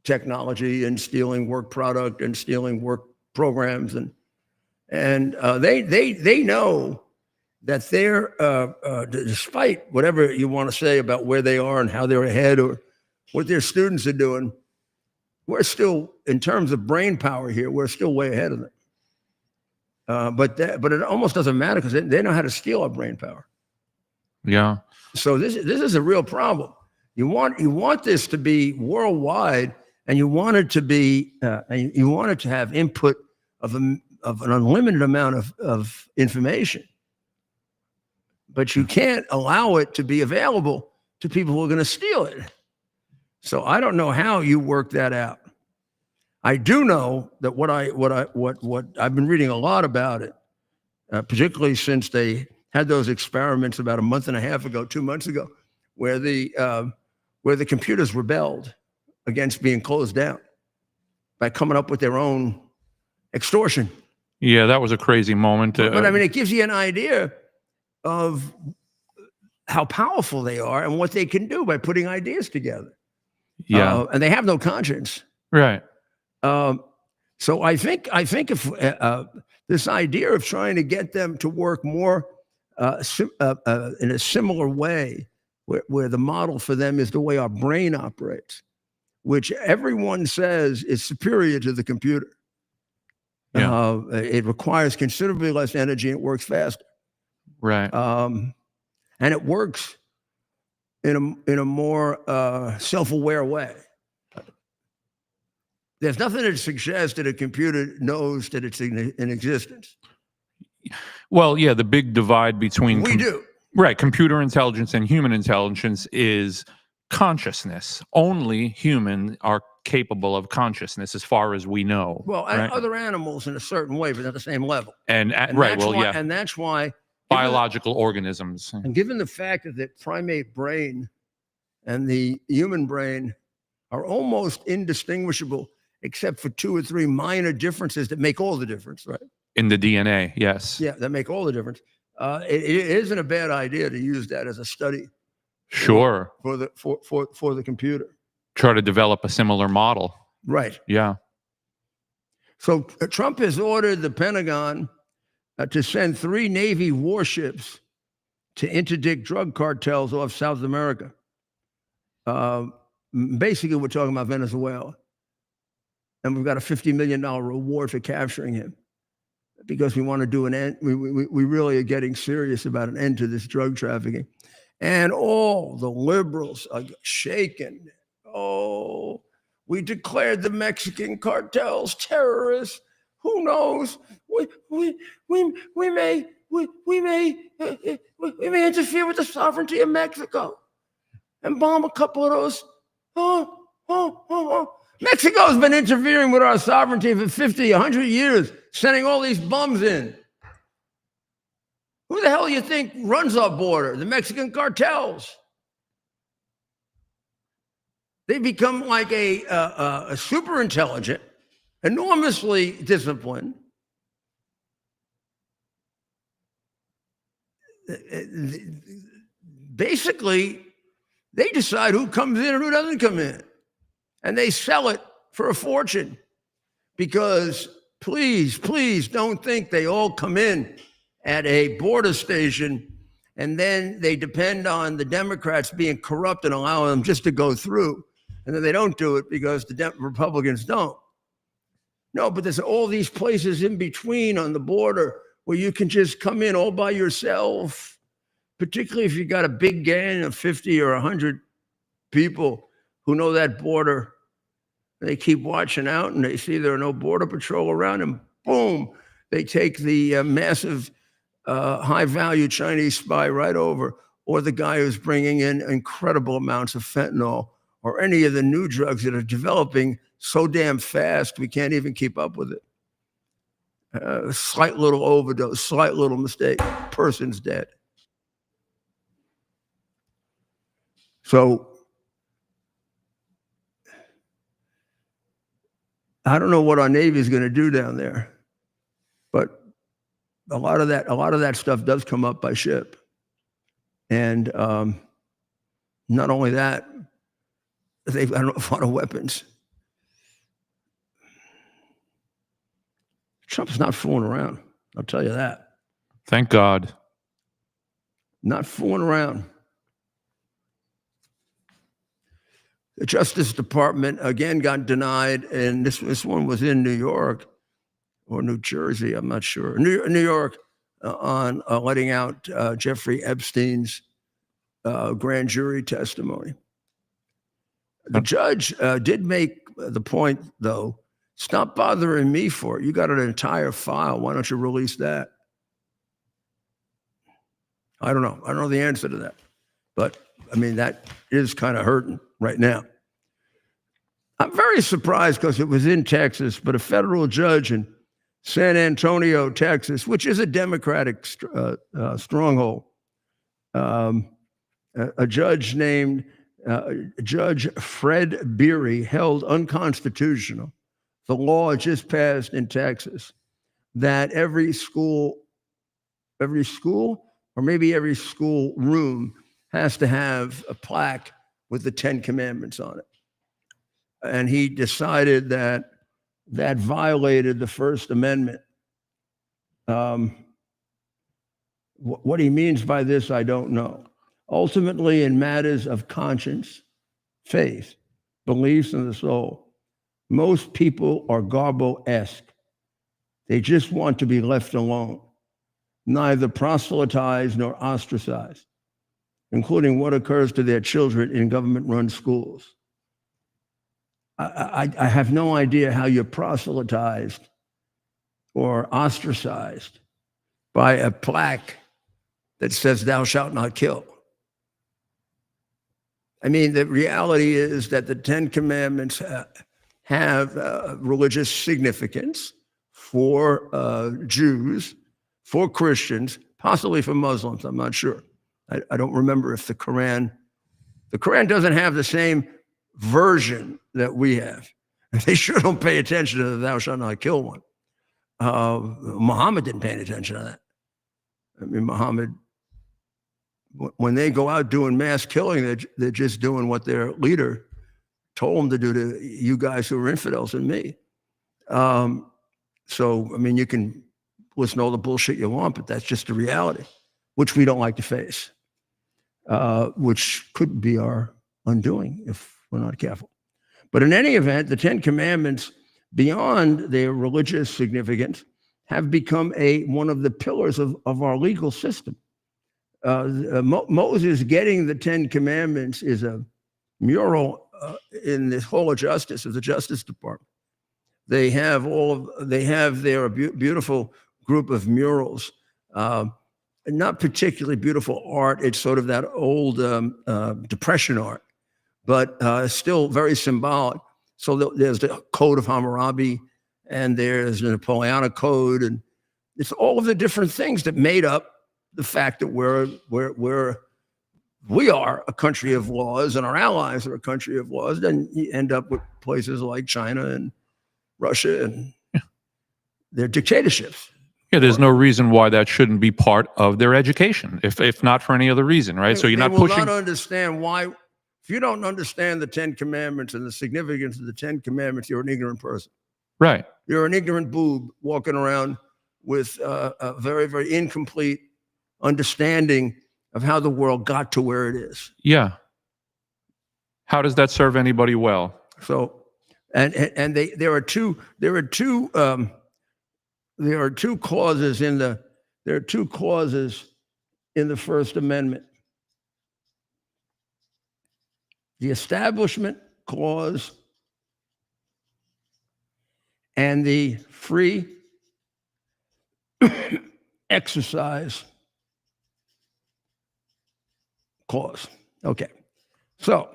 [SPEAKER 1] technology and stealing work product and stealing work programs, and they know that they're despite whatever you want to say about where they are and how they're ahead or what their students are doing, we're still, in terms of brain power here, we're still way ahead of them. But it almost doesn't matter because they know how to steal our brain power.
[SPEAKER 2] Yeah.
[SPEAKER 1] So this is a real problem. You want this to be worldwide, and you want it to be you want it to have input of an unlimited amount of information, but you can't allow it to be available to people who are going to steal it. So I don't know how you work that out. I do know that what I've been reading a lot about it, particularly since they had those experiments about a month and a half ago, 2 months ago, where the computers rebelled against being closed down by coming up with their own extortion.
[SPEAKER 2] Yeah, that was a crazy moment.
[SPEAKER 1] But I mean, it gives you an idea of how powerful they are and what they can do by putting ideas together.
[SPEAKER 2] Yeah,
[SPEAKER 1] and they have no conscience.
[SPEAKER 2] right.
[SPEAKER 1] So I think if this idea of trying to get them to work more in a similar way, where the model for them is the way our brain operates, which everyone says is superior to the computer.
[SPEAKER 2] Yeah.
[SPEAKER 1] It requires considerably less energy and it works faster.
[SPEAKER 2] Right.
[SPEAKER 1] And it works in a more self-aware way. There's nothing that suggests that a computer knows that it's in existence.
[SPEAKER 2] Well, yeah, the big divide between
[SPEAKER 1] We do.
[SPEAKER 2] right, computer intelligence and human intelligence is consciousness. Only humans are capable of consciousness, as far as we know.
[SPEAKER 1] Well,
[SPEAKER 2] right?
[SPEAKER 1] other animals in a certain way, but at the same level.
[SPEAKER 2] And right,
[SPEAKER 1] that's
[SPEAKER 2] well,
[SPEAKER 1] why,
[SPEAKER 2] yeah,
[SPEAKER 1] and that's why
[SPEAKER 2] biological organisms.
[SPEAKER 1] And given the fact that the primate brain and the human brain are almost indistinguishable, except for 2 or 3 minor differences that make all the difference, right?
[SPEAKER 2] In the DNA, yes.
[SPEAKER 1] Yeah, that make all the difference. It isn't a bad idea to use that as a study
[SPEAKER 2] Sure.
[SPEAKER 1] for the computer.
[SPEAKER 2] Try to develop a similar model.
[SPEAKER 1] Right.
[SPEAKER 2] Yeah.
[SPEAKER 1] So Trump has ordered the Pentagon to send 3 Navy warships to interdict drug cartels off South America. Basically, we're talking about Venezuela. And we've got a $50 million reward for capturing him because we want to do an end. We really are getting serious about an end to this drug trafficking. And all the liberals are shaken. Oh, we declared the Mexican cartels terrorists. Who knows? We may interfere with the sovereignty of Mexico and bomb a couple of those. Mexico's been interfering with our sovereignty for 50, 100 years, sending all these bums in. Who the hell do you think runs our border? The Mexican cartels. They become like a super intelligent, enormously disciplined. Basically, they decide who comes in and who doesn't come in. And they sell it for a fortune because please don't think they all come in at a border station and then they depend on the Democrats being corrupt and allowing them just to go through. And then they don't do it because the Republicans don't. No, but there's all these places in between on the border where you can just come in all by yourself, particularly if you got a big gang of 50 or 100 people who know that border. They keep watching out and they see there are no border patrol around and boom, they take the massive high-value Chinese spy right over, or the guy who's bringing in incredible amounts of fentanyl or any of the new drugs that are developing so damn fast we can't even keep up with it. Slight little overdose, slight little mistake, person's dead. So I don't know what our Navy is going to do down there, but a lot of that stuff does come up by ship. And not only that, they've got a lot of weapons. Trump's not fooling around. I'll tell you that.
[SPEAKER 2] Thank God.
[SPEAKER 1] Not fooling around. The Justice Department, again, got denied, and this one was in New York or New Jersey, I'm not sure. New York on letting out Jeffrey Epstein's grand jury testimony. The judge did make the point, though, stop bothering me for it. You got an entire file. Why don't you release that? I don't know. I don't know the answer to that. But, I mean, that is kind of hurting right now. I'm very surprised because it was in Texas, but a federal judge in San Antonio, Texas, which is a Democratic stronghold, a judge named Judge Fred Beery held unconstitutional the law just passed in Texas that every school, or maybe every school room has to have a plaque with the 10 Commandments on it. And he decided that violated the First Amendment. What he means by this, I don't know. Ultimately, in matters of conscience, faith, beliefs in the soul, most people are Garbo-esque. They just want to be left alone, neither proselytized nor ostracized. including what occurs to their children in government-run schools. I have no idea how you're proselytized or ostracized by a plaque that says, "Thou shalt not kill." I mean, the reality is that the Ten Commandments have religious significance for Jews, for Christians, possibly for Muslims. I'm not sure. I don't remember if the Quran doesn't have the same version that we have. They sure don't pay attention to the "Thou shalt not kill" one. Muhammad didn't pay any attention to that. I mean, Muhammad, when they go out doing mass killing, they're just doing what their leader told them to do to you guys who are infidels and me. So, I mean, you can listen to all the bullshit you want, but that's just the reality, which we don't like to face, which could be our undoing if we're not careful. But in any event, the Ten Commandments, beyond their religious significance, have become one of the pillars of our legal system. Moses getting the Ten Commandments is a mural in the Hall of Justice of the Justice Department. They have their beautiful group of murals, not particularly beautiful art. It's sort of that old Depression art, but still very symbolic. So there's the Code of Hammurabi, and there's the Napoleonic Code, and it's all of the different things that made up the fact that we are a country of laws, and our allies are a country of laws. Then you end up with places like China and Russia, and they're dictatorships.
[SPEAKER 2] Yeah, there's no reason why that shouldn't be part of their education, if not for any other reason, right? So you're not pushing.
[SPEAKER 1] They will not understand why. If you don't understand the Ten Commandments and the significance of the Ten Commandments, you're an ignorant person.
[SPEAKER 2] Right.
[SPEAKER 1] You're an ignorant boob walking around with a very, very incomplete understanding of how the world got to where it is.
[SPEAKER 2] Yeah. How does that serve anybody well?
[SPEAKER 1] So, and there are two clauses in the First Amendment. The Establishment Clause and the Free Exercise Clause. Okay. So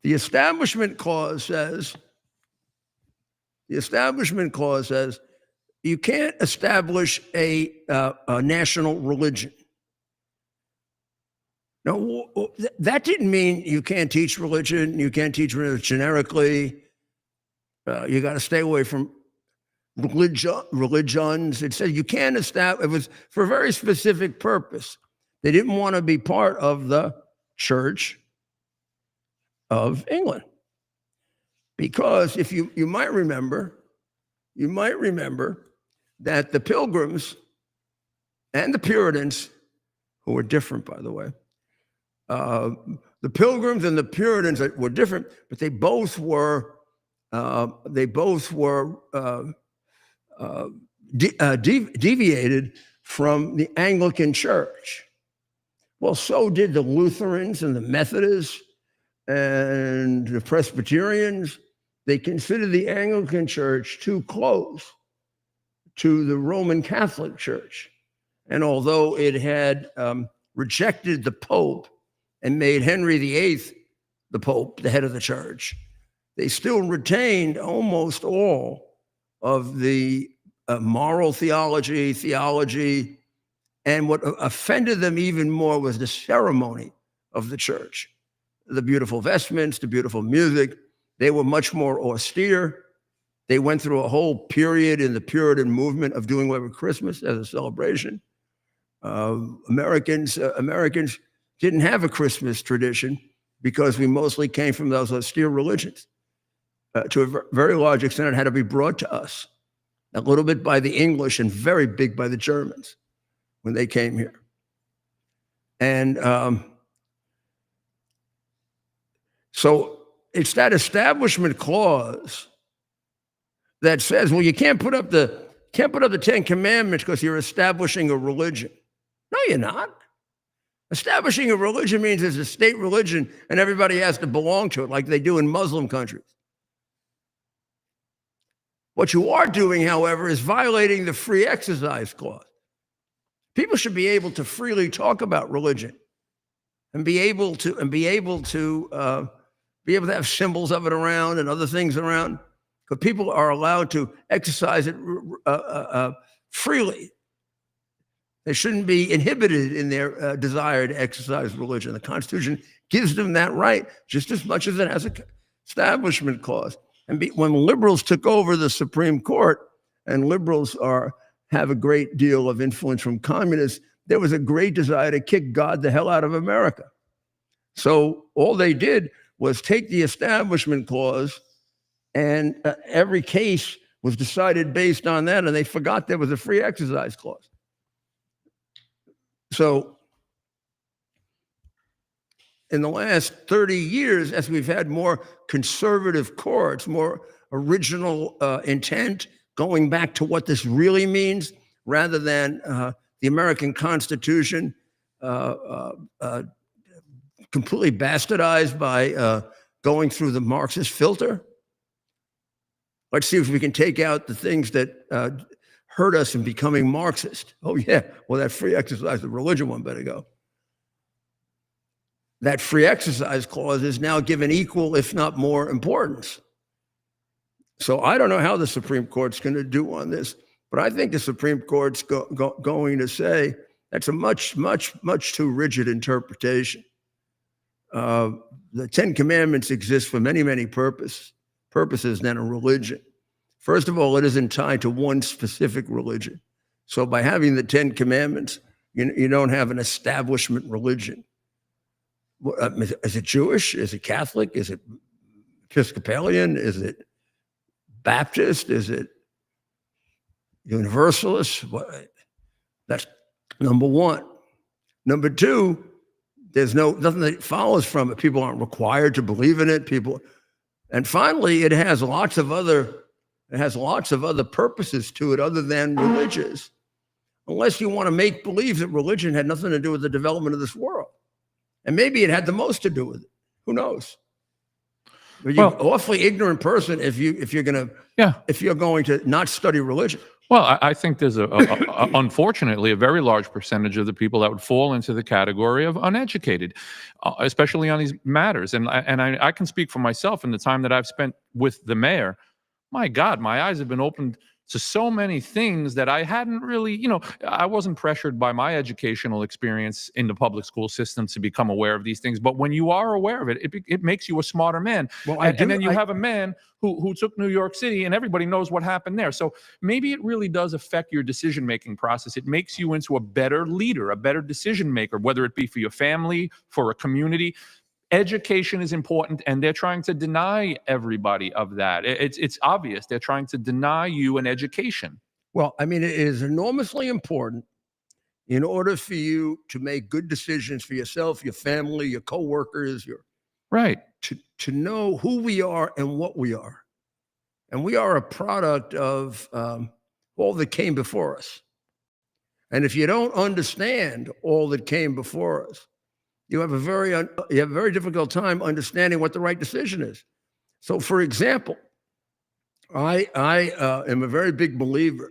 [SPEAKER 1] the Establishment Clause says you can't establish a national religion. No, that didn't mean you can't teach religion. You can't teach religion generically. You got to stay away from religions. It said you can't establish. It was for a very specific purpose. They didn't want to be part of the Church of England, because if you might remember that the Pilgrims and the Puritans, who were different, by the way. The Pilgrims and the Puritans were different, but they both were deviated from the Anglican Church. Well, so did the Lutherans and the Methodists and the Presbyterians. They considered the Anglican Church too close to the Roman Catholic Church. And although it had rejected the Pope and made Henry VIII the Pope, the head of the church, they still retained almost all of the moral theology, and what offended them even more was the ceremony of the church. The beautiful vestments, the beautiful music. They were much more austere. They went through a whole period in the Puritan movement of doing away with Christmas as a celebration. Americans didn't have a Christmas tradition because we mostly came from those austere religions. To a very large extent, it had to be brought to us, a little bit by the English and very big by the Germans when they came here. And so it's that Establishment Clause that says, well, you can't put up the Ten Commandments because you're establishing a religion. No, you're not. Establishing a religion means there's a state religion and everybody has to belong to it, like they do in Muslim countries. What you are doing, however, is violating the free exercise clause. People should be able to freely talk about religion and be able to have symbols of it around and other things around, because people are allowed to exercise it freely. They shouldn't be inhibited in their desire to exercise religion. The Constitution gives them that right just as much as it has an establishment clause. And when liberals took over the Supreme Court, and liberals have a great deal of influence from communists, there was a great desire to kick God the hell out of America. So all they did was take the establishment clause, and every case was decided based on that, and they forgot there was a free exercise clause. So in the last 30 years, as we've had more conservative courts, more original intent, going back to what this really means, rather than the American Constitution completely bastardized by going through the Marxist filter. Let's see if we can take out the things that hurt us in becoming Marxist. Oh yeah, well, that free exercise of religion one better go. That free exercise clause is now given equal, if not more, importance. So I don't know how the Supreme Court's going to do on this, but I think the Supreme Court's going to say that's a much, much, much too rigid interpretation. The Ten Commandments exist for many, many purposes than a religion. First of all, it isn't tied to one specific religion. So by having the Ten Commandments, you don't have an establishment religion. Is it Jewish? Is it Catholic? Is it Episcopalian? Is it Baptist? Is it Universalist? That's number one. Number two, there's nothing that follows from it. People aren't required to believe in it. And finally, it has lots of other purposes to it other than religious, unless you want to make believe that religion had nothing to do with the development of this world. And maybe it had the most to do with it. Who knows? But you're an awfully ignorant person if you're going to not study religion.
[SPEAKER 2] Well, I think there's unfortunately a very large percentage of the people that would fall into the category of uneducated, especially on these matters. And I can speak for myself in the time that I've spent with the mayor. My God, my eyes have been opened to so many things that I hadn't really, I wasn't pressured by my educational experience in the public school system to become aware of these things. But when you are aware of it, it makes you a smarter man. Well, and then you have a man who took New York City, and everybody knows what happened there. So maybe it really does affect your decision-making process. It makes you into a better leader, a better decision maker, whether it be for your family, for a community. Education is important, and they're trying to deny everybody of that. It's obvious. They're trying to deny you an education.
[SPEAKER 1] Well, I mean, it is enormously important in order for you to make good decisions for yourself, your family, your coworkers, to know who we are and what we are. And we are a product of all that came before us. And if you don't understand all that came before us, you have a very difficult time understanding what the right decision is. So, for example, I am a very big believer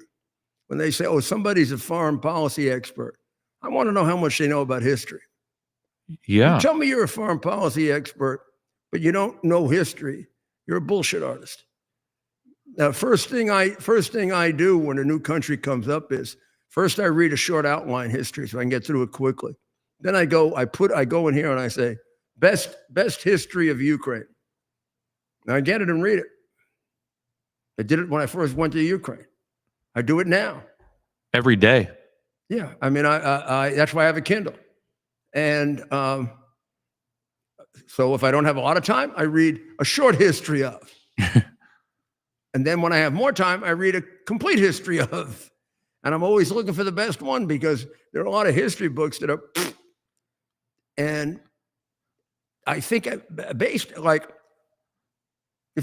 [SPEAKER 1] when they say, "Oh, somebody's a foreign policy expert." I want to know how much they know about history.
[SPEAKER 2] Yeah.
[SPEAKER 1] You tell me you're a foreign policy expert, but you don't know history. You're a bullshit artist. Now, first thing I do when a new country comes up is first I read a short outline history so I can get through it quickly. Then I go in here and I say, best history of Ukraine. Now I get it and read it. I did it when I first went to Ukraine. I do it now.
[SPEAKER 2] Every day.
[SPEAKER 1] Yeah, I mean, I that's why I have a Kindle. And so if I don't have a lot of time, I read a short history of. And then when I have more time, I read a complete history of. And I'm always looking for the best one because there are a lot of history books that are. And I think if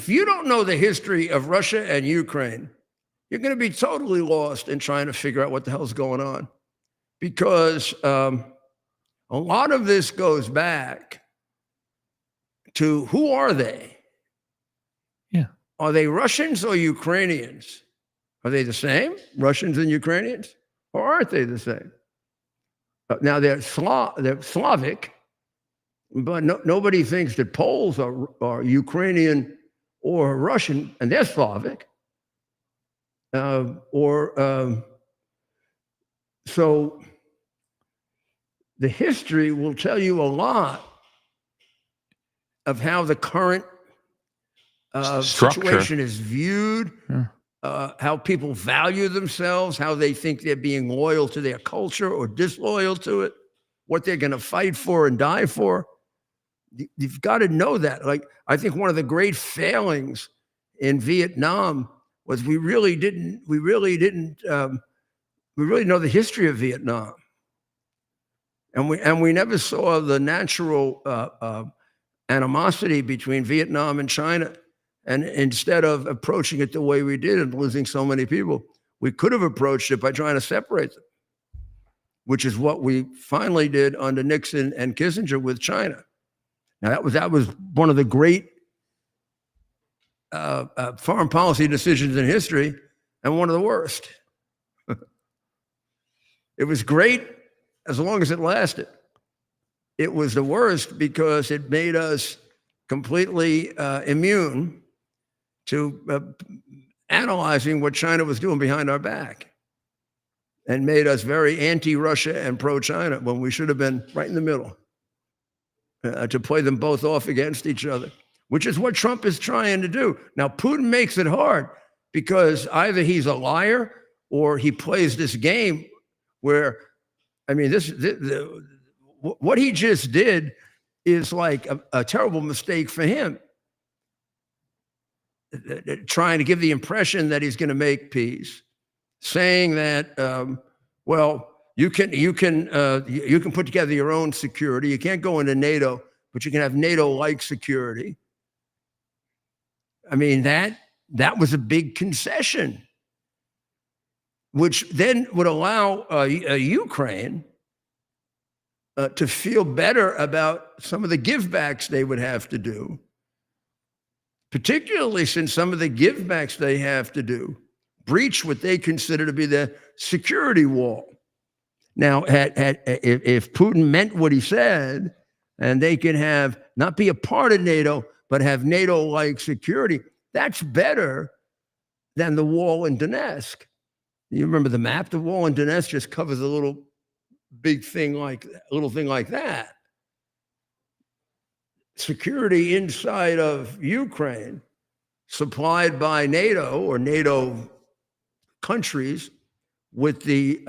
[SPEAKER 1] you don't know the history of Russia and Ukraine, you're going to be totally lost in trying to figure out what the hell's going on. Because A lot of this goes back to who are they?
[SPEAKER 2] Yeah.
[SPEAKER 1] Are they Russians or Ukrainians? Are they the same, Russians and Ukrainians? Or aren't they the same? Now they're Slavic, but nobody thinks that Poles are Ukrainian or Russian, and they're Slavic. So the history will tell you a lot of how the current situation is viewed, how people value themselves, how they think they're being loyal to their culture or disloyal to it, what they're going to fight for and die for. You've got to know that. Like, I think one of the great failings in Vietnam was we really didn't know the history of Vietnam, and we never saw the natural animosity between Vietnam and China. And instead of approaching it the way we did and losing so many people, we could have approached it by trying to separate them, which is what we finally did under Nixon and Kissinger with China. Now, that was one of the great foreign policy decisions in history, and one of the worst. It was great as long as it lasted. It was the worst because it made us completely immune to analyzing what China was doing behind our back, and made us very anti-Russia and pro-China when we should have been right in the middle, to play them both off against each other, which is what Trump is trying to do. Now, Putin makes it hard because either he's a liar or he plays this game where, I mean, what he just did is like a terrible mistake for him. Trying to give the impression that he's going to make peace, saying that, well, you can put together your own security. You can't go into NATO, but you can have NATO-like security. I mean, that was a big concession, which then would allow Ukraine to feel better about some of the givebacks they would have to do, particularly since some of the givebacks they have to do breach what they consider to be the security wall. Now, if Putin meant what he said, and they can not be a part of NATO, but have NATO-like security, that's better than the wall in Donetsk. You remember the map? The wall in Donetsk just covers a little thing like that. Security inside of Ukraine, supplied by NATO or NATO countries, with the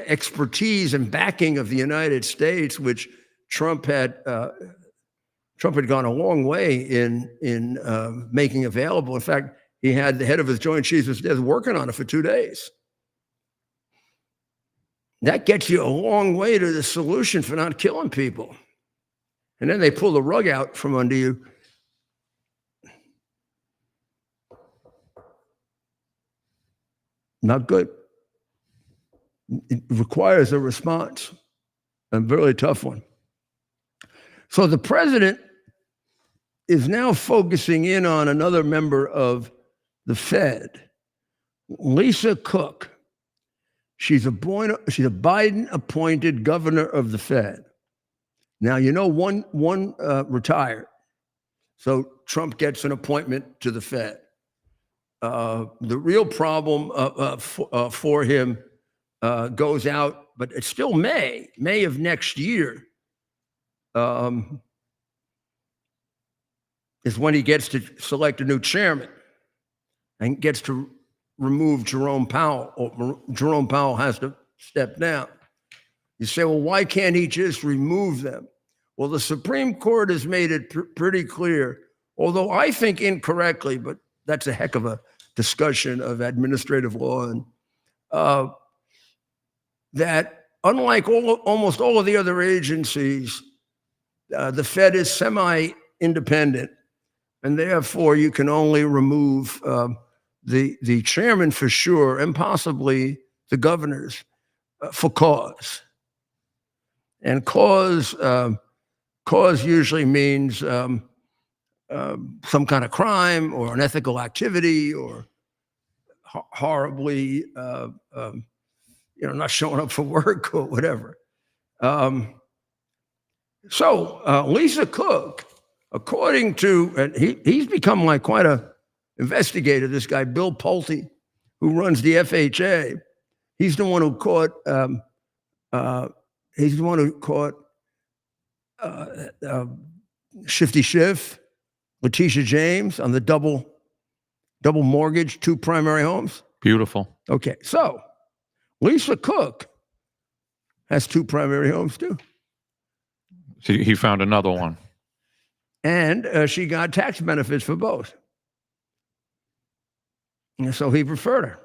[SPEAKER 1] expertise and backing of the United States, which Trump had gone a long way in making available. In fact, he had the head of his Joint Chiefs of Staff working on it for 2 days. That gets you a long way to the solution for not killing people. And then they pull the rug out from under you. Not good. It requires a response, a really tough one. So the president is now focusing in on another member of the Fed, Lisa Cook. She's a Biden-appointed governor of the Fed. Now, you know, one retired, so Trump gets an appointment to the Fed. The real problem for him goes out, but it's still May of next year, is when he gets to select a new chairman and gets to remove Jerome Powell, or Jerome Powell has to step down. You say, well, why can't he just remove them? Well, the Supreme Court has made it pretty clear, although I think incorrectly, but that's a heck of a discussion of administrative law, and that unlike almost all of the other agencies, the Fed is semi-independent, and therefore you can only remove the chairman for sure, and possibly the governors for cause. And cause usually means some kind of crime or unethical activity or horribly, not showing up for work or whatever. So Lisa Cook, according to, and he's become like quite a investigator, this guy, Bill Pulte, who runs the FHA. He's the one who caught, Shifty Schiff, Letitia James on the double mortgage, 2 primary homes.
[SPEAKER 2] Beautiful.
[SPEAKER 1] Okay, so Lisa Cook has 2 primary homes too.
[SPEAKER 2] So he found another one.
[SPEAKER 1] And she got tax benefits for both. And so he preferred her.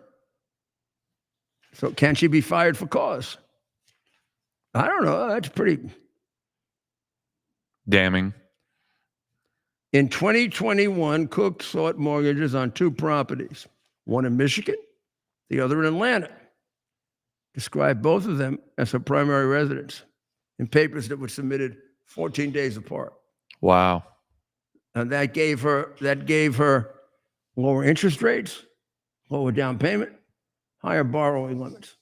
[SPEAKER 1] So can she be fired for cause? I don't know. That's pretty
[SPEAKER 2] damning.
[SPEAKER 1] In 2021, Cook sought mortgages on 2 properties, one in Michigan, the other in Atlanta. Described both of them as her primary residence in papers that were submitted 14 days apart.
[SPEAKER 2] Wow.
[SPEAKER 1] And that gave her lower interest rates, lower down payment, higher borrowing limits.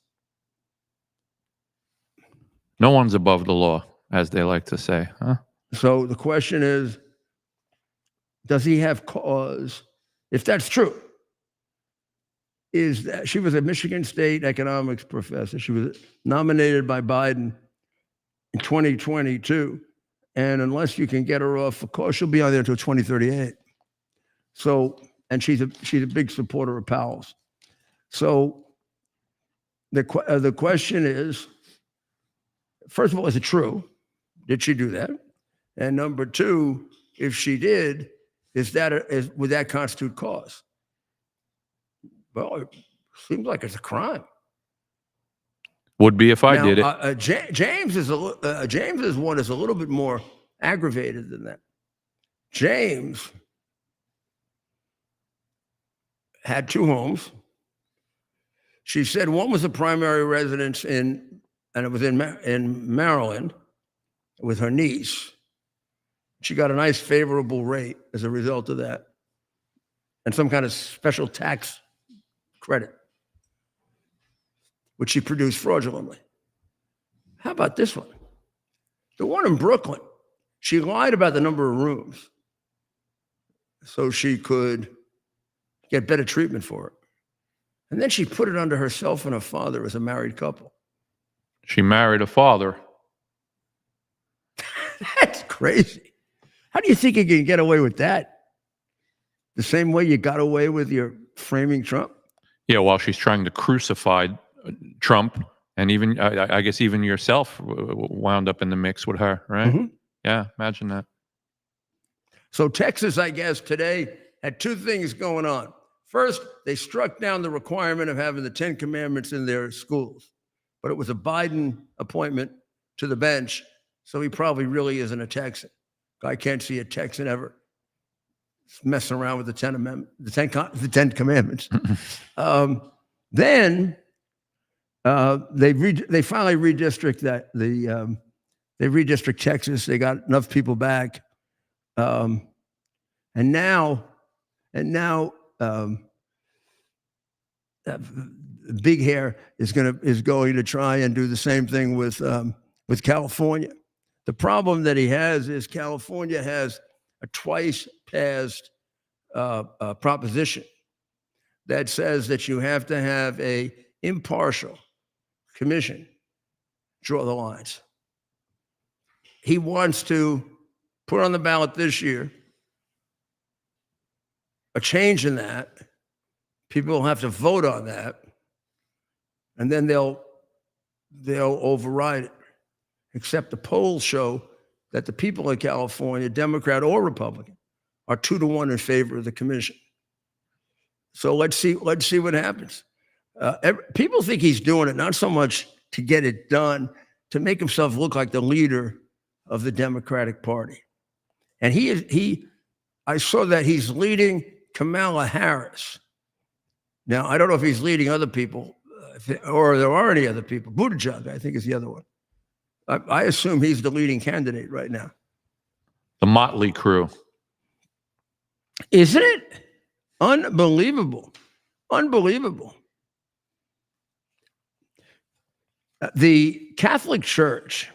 [SPEAKER 2] No one's above the law, as they like to say, huh?
[SPEAKER 1] So the question is, does he have cause? If that's true, is that she was a Michigan State economics professor. She was nominated by Biden in 2022. And unless you can get her off for cause, she'll be on there until 2038. So, and she's a big supporter of Powell's. So the question is, first of all, is it true? Did she do that? And number 2, if she did, would that constitute cause? Well, it seems like it's a crime.
[SPEAKER 2] Would be if I did it.
[SPEAKER 1] James is one is a little bit more aggravated than that. James had 2 homes. She said one was a primary residence and it was in Maryland with her niece. She got a nice favorable rate as a result of that, and some kind of special tax credit, which she produced fraudulently. How about this one? The one in Brooklyn, she lied about the number of rooms so she could get better treatment for it. And then she put it under herself and her father as a married couple.
[SPEAKER 2] She married a father.
[SPEAKER 1] That's crazy. How do you think you can get away with that? The same way you got away with your framing Trump?
[SPEAKER 2] Yeah, while she's trying to crucify Trump, and even I guess even yourself wound up in the mix with her, right? Mm-hmm. Yeah, imagine that.
[SPEAKER 1] So Texas, I guess, today had 2 things going on. First, they struck down the requirement of having the 10 Commandments in their schools, but it was a Biden appointment to the bench, so he probably really isn't a Texan. I can't see a Texan ever messing around with the 10 Commandments. Then they finally redistrict they redistrict Texas. They got enough people back, and now Big Hair is going to try and do the same thing with California. The problem that he has is California has a twice passed proposition that says that you have to have a impartial commission draw the lines. He wants to put on the ballot this year a change in that. People will have to vote on that, and then they'll override it. Except the polls show that the people in California, Democrat or Republican, are 2-to-1 in favor of the commission. So let's see what happens. People think he's doing it not so much to get it done, to make himself look like the leader of the Democratic Party. And I saw that he's leading Kamala Harris. Now, I don't know if he's leading other people, or there are any other people. Buttigieg, I think, is the other one. I assume he's the leading candidate right now.
[SPEAKER 2] The Motley Crew.
[SPEAKER 1] Isn't it? Unbelievable. Unbelievable. The Catholic Church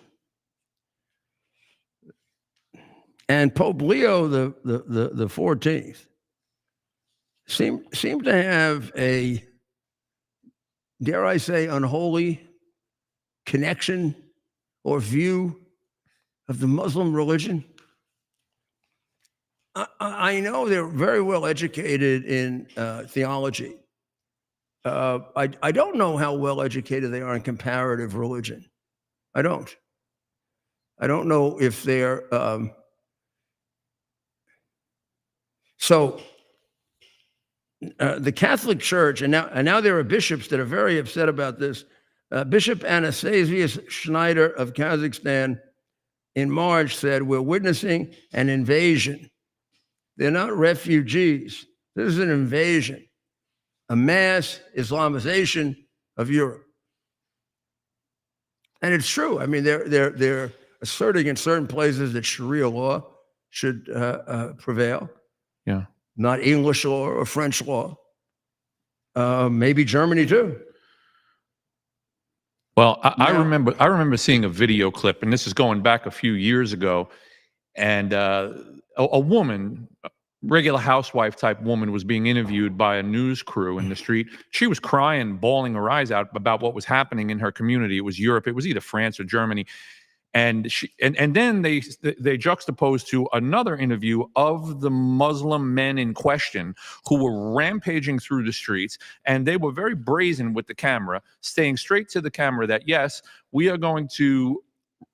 [SPEAKER 1] and Pope Leo the 14th seem to have a, dare I say, unholy connection or view of the Muslim religion. I know they're very well educated in theology. I don't know how well educated they are in comparative religion. I don't know if they're so. The Catholic Church, and now there are bishops that are very upset about this. Bishop Anastasius Schneider of Kazakhstan in March said, "We're witnessing an invasion. They're not refugees. This is an invasion, a mass Islamization of Europe." And it's true. I mean, they're asserting in certain places that Sharia law should prevail.
[SPEAKER 2] Yeah.
[SPEAKER 1] Not English law or French law. Maybe Germany too.
[SPEAKER 2] Well, I remember seeing a video clip, and this is going back a few years ago, and a woman, regular housewife type woman, was being interviewed by a news crew in the street. She was crying, bawling her eyes out about what was happening in her community. It was Europe. It was either France or Germany. And then they juxtaposed to another interview of the Muslim men in question who were rampaging through the streets, and they were very brazen with the camera, staying straight to the camera that, yes, we are going to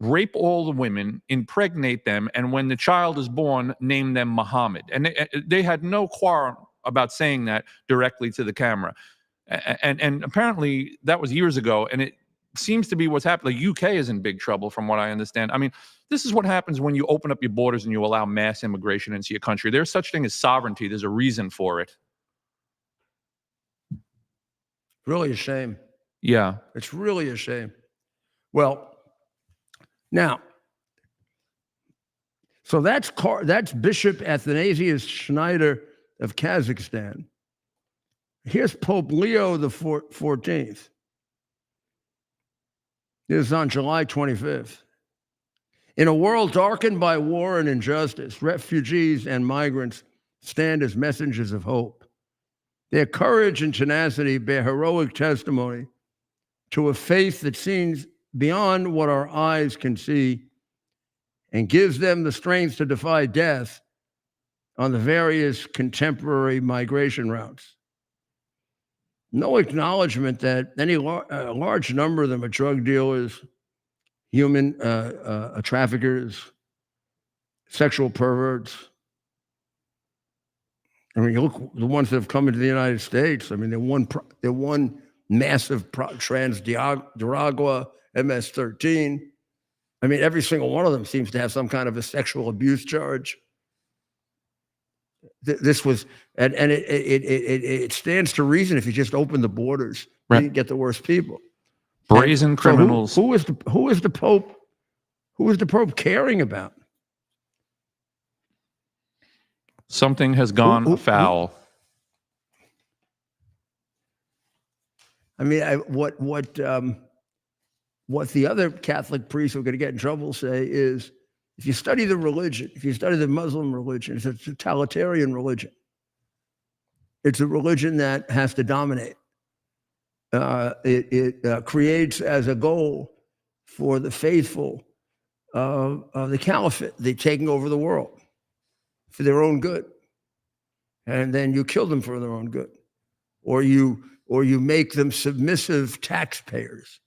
[SPEAKER 2] rape all the women, impregnate them, and when the child is born, name them Muhammad. And they had no quarrel about saying that directly to the camera. And apparently that was years ago, and it seems to be what's happening. The UK is in big trouble, from what I understand. I mean, this is what happens when you open up your borders and you allow mass immigration into your country. There's such thing as sovereignty. There's a reason for it.
[SPEAKER 1] Really a shame.
[SPEAKER 2] Yeah.
[SPEAKER 1] It's really a shame. Well, now, so that's Bishop Athanasius Schneider of Kazakhstan. Here's Pope Leo the 14th. This is on July 25th. In a world darkened by war and injustice, refugees and migrants stand as messengers of hope. Their courage and tenacity bear heroic testimony to a faith that seems beyond what our eyes can see and gives them the strength to defy death on the various contemporary migration routes. No acknowledgement that any large number of them are drug dealers, human traffickers, sexual perverts. I mean, you look the ones that have come into the United States. I mean, they're one massive Trans-Nicaragua, MS-13. I mean, every single one of them seems to have some kind of a sexual abuse charge. This was, and it stands to reason if you just open the borders, right, you get the worst people.
[SPEAKER 2] Brazen criminals.
[SPEAKER 1] Who is the Pope? Who is the Pope caring about?
[SPEAKER 2] Something has gone foul.
[SPEAKER 1] I mean, what the other Catholic priests who are going to get in trouble say is, if you study the religion, if you study the Muslim religion, it's a totalitarian religion. It's a religion that has to dominate. It creates as a goal for the faithful of the caliphate, they're taking over the world for their own good. And then you kill them for their own good. Or you make them submissive taxpayers.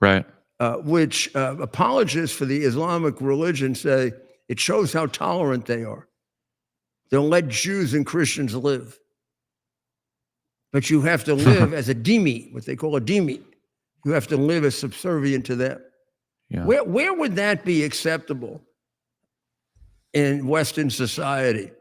[SPEAKER 2] Right.
[SPEAKER 1] Which apologists for the Islamic religion say it shows how tolerant they are. They'll let Jews and Christians live. But you have to live as a dhimmi, what they call a dhimmi. You have to live as subservient to them. Yeah. Where would that be acceptable in Western society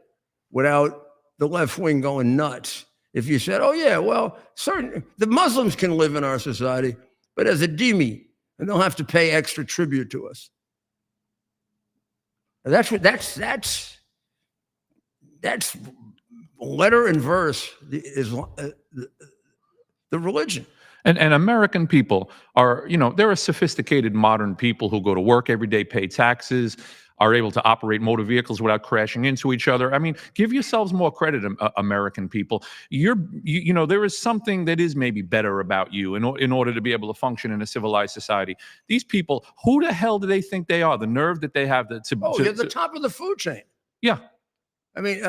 [SPEAKER 1] without the left wing going nuts? If you said, oh yeah, well, the Muslims can live in our society, but as a dhimmi, and they'll have to pay extra tribute to us. That's letter and verse is the religion.
[SPEAKER 2] And American people are, there are sophisticated modern people who go to work every day, pay taxes, are able to operate motor vehicles without crashing into each other. I mean, give yourselves more credit, American people. There is something that is maybe better about you in order to be able to function in a civilized society. These people, who the hell do they think they are? The nerve that they have
[SPEAKER 1] you're the top of the food chain.
[SPEAKER 2] Yeah.
[SPEAKER 1] I mean,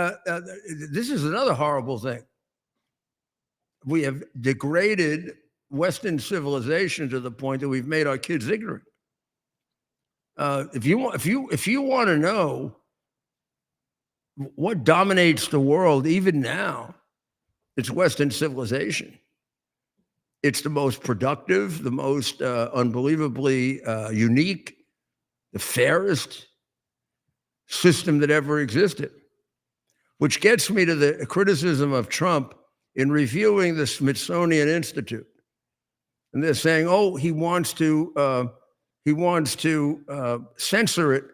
[SPEAKER 1] this is another horrible thing. We have degraded Western civilization to the point that we've made our kids ignorant. If you want to know what dominates the world even now, it's Western civilization. It's the most productive, the most unbelievably unique, the fairest system that ever existed. Which gets me to the criticism of Trump in reviewing the Smithsonian Institute. And they're saying, oh, he wants to censor it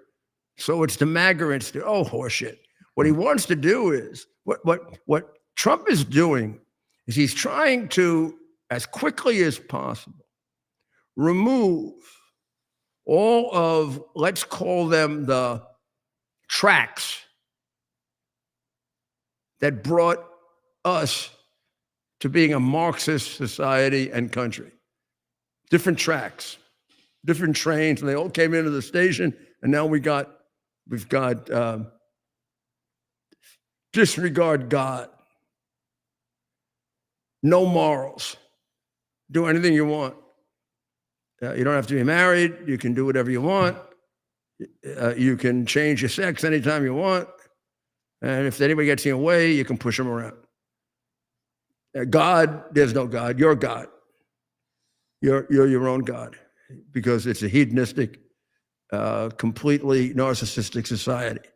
[SPEAKER 1] so it's the MAGA Institute. Oh, horseshit. What he wants to do is, what Trump is doing is he's trying to, as quickly as possible, remove all of, let's call them the tracks that brought us to being a Marxist society and country. Different tracks, different trains, and they all came into the station, and now we've got disregard God, no morals, do anything you want. You don't have to be married. You can do whatever you want. You can change your sex anytime you want. And if anybody gets in your way, you can push them around. God, there's no God. You're God. You're your own God, because it's a hedonistic, completely narcissistic society.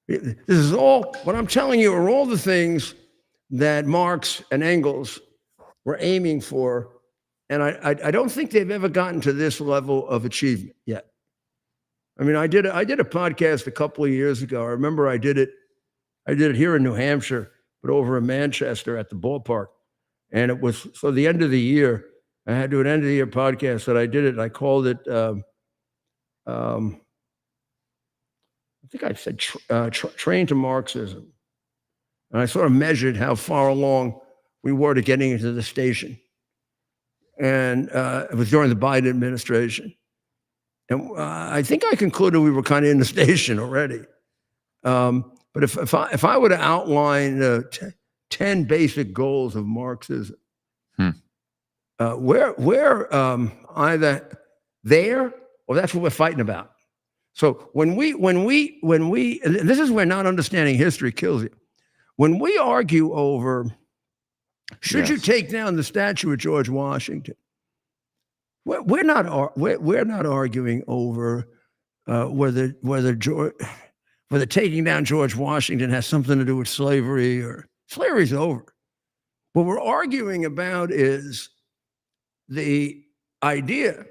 [SPEAKER 1] This is all, what I'm telling you are all the things that Marx and Engels were aiming for. And I don't think they've ever gotten to this level of achievement yet. I mean, I did a podcast a couple of years ago. I remember I did it here in New Hampshire, but over in Manchester at the ballpark. And it was for the end of the year. I had to do an end of the year podcast that I did it. And I called it, I think I said Train to Marxism. And I sort of measured how far along we were to getting into the station. And it was during the Biden administration. And I think I concluded we were kind of in the station already. But if I were to outline 10 basic goals of Marxism, we're either there or that's what we're fighting about. So when we, and this is where not understanding history kills you. When we argue over, should you take down the statue of George Washington? We're not arguing over whether taking down George Washington has something to do with slavery, or slavery's over. What we're arguing about is the idea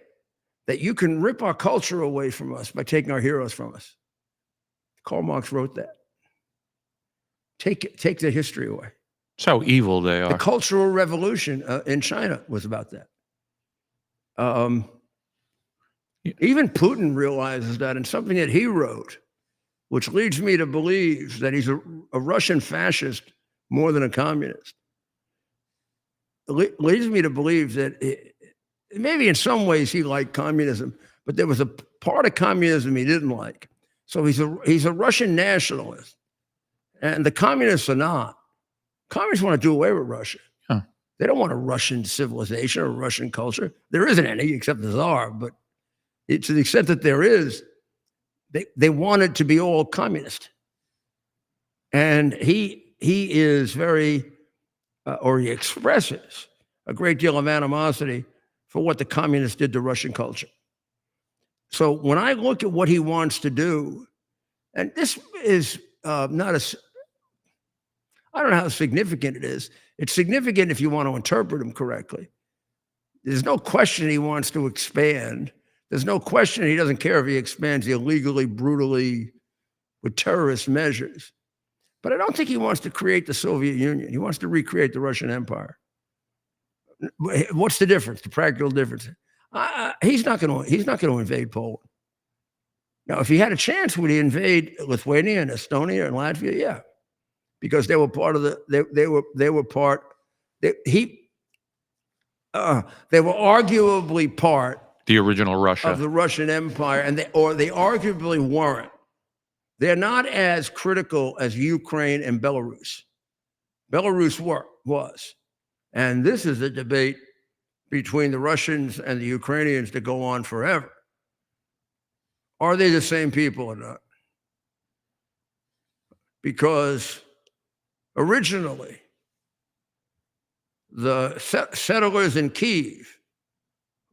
[SPEAKER 1] that you can rip our culture away from us by taking our heroes from us. Karl Marx wrote that. Take their history away.
[SPEAKER 2] That's how evil they are.
[SPEAKER 1] The Cultural Revolution in China was about that. Even Putin realizes that in something that he wrote, which leads me to believe that he's a Russian fascist more than a communist. It leads me to believe that maybe in some ways he liked communism, but there was a part of communism he didn't like. So he's a Russian nationalist, and the communists are not. Communists want to do away with Russia. Huh. They don't want a Russian civilization or Russian culture. There isn't any, except the Tsar, but to the extent that there is, they want it to be all communist. And he is very, or he expresses a great deal of animosity for what the communists did to Russian culture. So when I look at what he wants to do, and this is not I don't know how significant it is. It's significant if you want to interpret him correctly. There's no question he wants to expand. There's no question he doesn't care if he expands illegally, brutally, with terrorist measures. But I don't think he wants to create the Soviet Union. He wants to recreate the Russian Empire. What's the difference? The practical difference? He's not going to invade Poland. Now, if he had a chance, would he invade Lithuania and Estonia and Latvia? Yeah, because they were part of the. They were part. They were arguably part
[SPEAKER 2] The original Russia.
[SPEAKER 1] of the Russian Empire, and they arguably weren't. They're not as critical as Ukraine and Belarus. Belarus was. And this is a debate between the Russians and the Ukrainians to go on forever. Are they the same people or not? Because originally, the settlers in Kyiv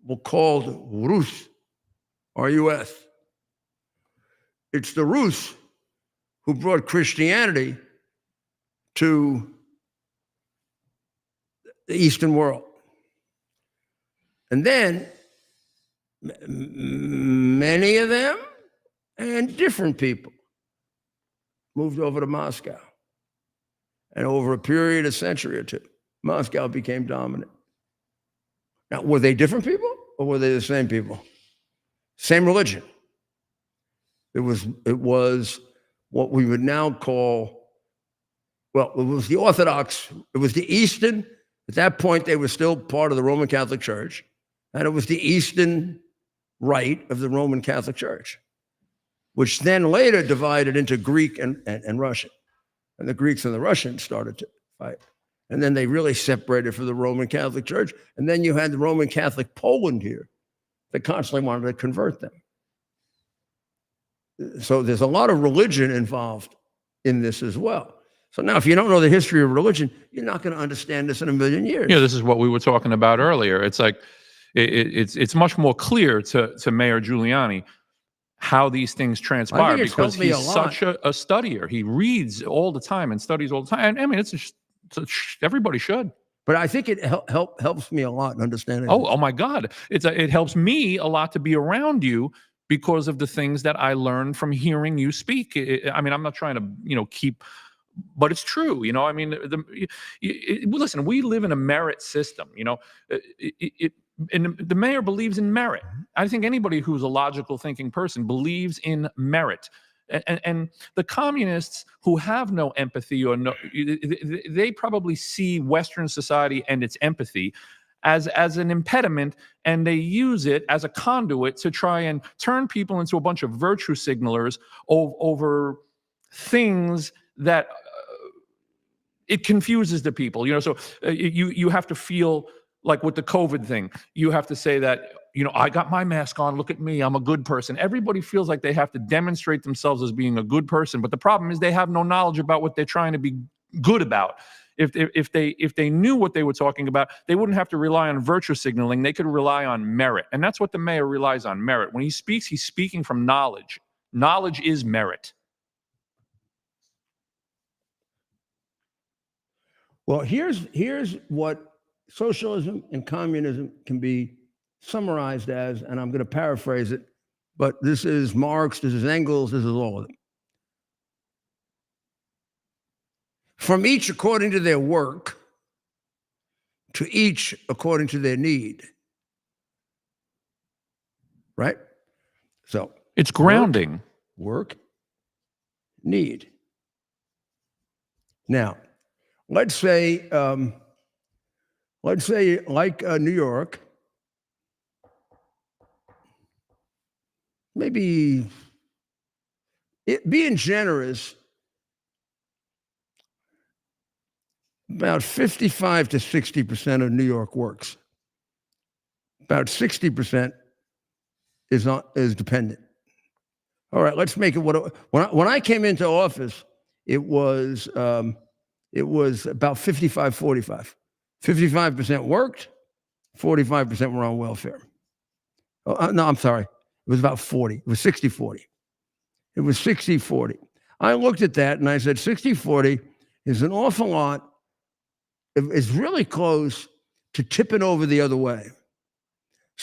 [SPEAKER 1] were called Rus, R-U-S. It's the Rus who brought Christianity to the Eastern world. And then many of them and different people moved over to Moscow. And over a period of century or two, Moscow became dominant. Now, were they different people or were they the same people? Same religion. It was what we would now call, well, it was the Orthodox, it was the Eastern. At that point, they were still part of the Roman Catholic Church, and it was the Eastern Rite of the Roman Catholic Church, which then later divided into Greek and Russian. And the Greeks and the Russians started to fight. And then they really separated from the Roman Catholic Church. And then you had the Roman Catholic Poland here that constantly wanted to convert them. So there's a lot of religion involved in this as well. So now, if you don't know the history of religion, you're not going to understand this in a million years.
[SPEAKER 2] Yeah, this is what we were talking about earlier. It's like it's much more clear to Mayor Giuliani how these things transpire because he's such a studier. He reads all the time and studies all the time. And I mean, everybody should.
[SPEAKER 1] But I think it helps me a lot in understanding.
[SPEAKER 2] Oh my God! It helps me a lot to be around you because of the things that I learned from hearing you speak. I mean, I'm not trying to keep. But it's true, I mean, listen, we live in a merit system, and the mayor believes in merit. I think anybody who's a logical thinking person believes in merit. And the communists who have no empathy they probably see Western society and its empathy as an impediment, and they use it as a conduit to try and turn people into a bunch of virtue signalers over things that it confuses the people, so you have to feel like with the COVID thing, you have to say that, I got my mask on, look at me, I'm a good person. Everybody feels like they have to demonstrate themselves as being a good person. But the problem is they have no knowledge about what they're trying to be good about. If they knew what they were talking about, they wouldn't have to rely on virtue signaling. They could rely on merit. And that's what the mayor relies on, merit. When he speaks, he's speaking from knowledge. Knowledge is merit.
[SPEAKER 1] Well, here's what socialism and communism can be summarized as, and I'm going to paraphrase it, but this is Marx, this is Engels, this is all of them. From each according to their work, to each according to their need. Right? So
[SPEAKER 2] it's grounding.
[SPEAKER 1] Work, need. Now, let's say like New York, maybe being generous, about 55 to 60% of New York works. About 60% is dependent. All right, let's make it when I came into office, it was about 55-45. 55% worked, 45% were on welfare. No, I'm sorry. It was about 40. It was 60-40. It was 60-40. I looked at that and I said, 60-40 is an awful lot. It's really close to tipping over the other way.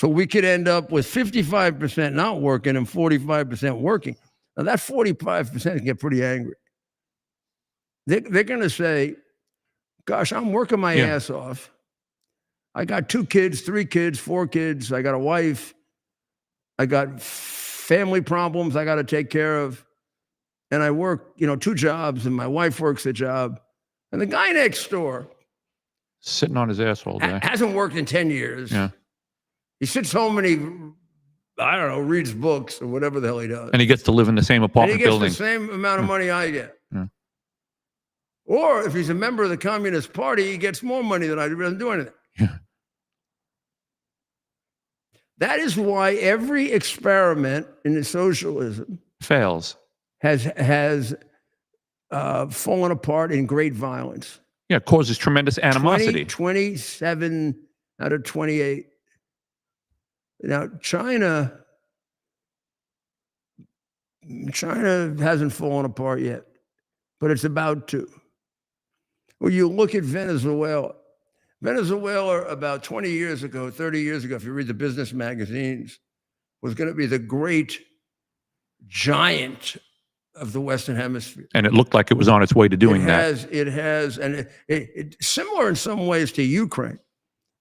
[SPEAKER 1] So we could end up with 55% not working and 45% working. Now that 45% can get pretty angry. They're going to say, gosh, I'm working my ass off. I got 2 kids, 3 kids, 4 kids. I got a wife. I got family problems I got to take care of. And I work, 2 jobs, and my wife works a job. And the guy next door
[SPEAKER 2] Sitting on his ass all day.
[SPEAKER 1] hasn't worked in 10 years.
[SPEAKER 2] Yeah.
[SPEAKER 1] He sits home and reads books or whatever the hell he does.
[SPEAKER 2] And he gets to live in the same
[SPEAKER 1] And
[SPEAKER 2] apartment
[SPEAKER 1] he gets
[SPEAKER 2] building.
[SPEAKER 1] the same amount of money I get.
[SPEAKER 2] Yeah.
[SPEAKER 1] Or if he's a member of the Communist Party, he gets more money than I do. He doesn't do anything.
[SPEAKER 2] Yeah.
[SPEAKER 1] That is why every experiment in socialism
[SPEAKER 2] Fails.
[SPEAKER 1] has fallen apart in great violence.
[SPEAKER 2] Yeah, it causes tremendous animosity.
[SPEAKER 1] 27 out of 28. Now, China hasn't fallen apart yet, but it's about to. When you look at Venezuela about 20 years ago, 30 years ago, if you read the business magazines, was going to be the great giant of the Western Hemisphere.
[SPEAKER 2] And it looked like it was on its way to doing that.
[SPEAKER 1] It has, and it similar in some ways to Ukraine.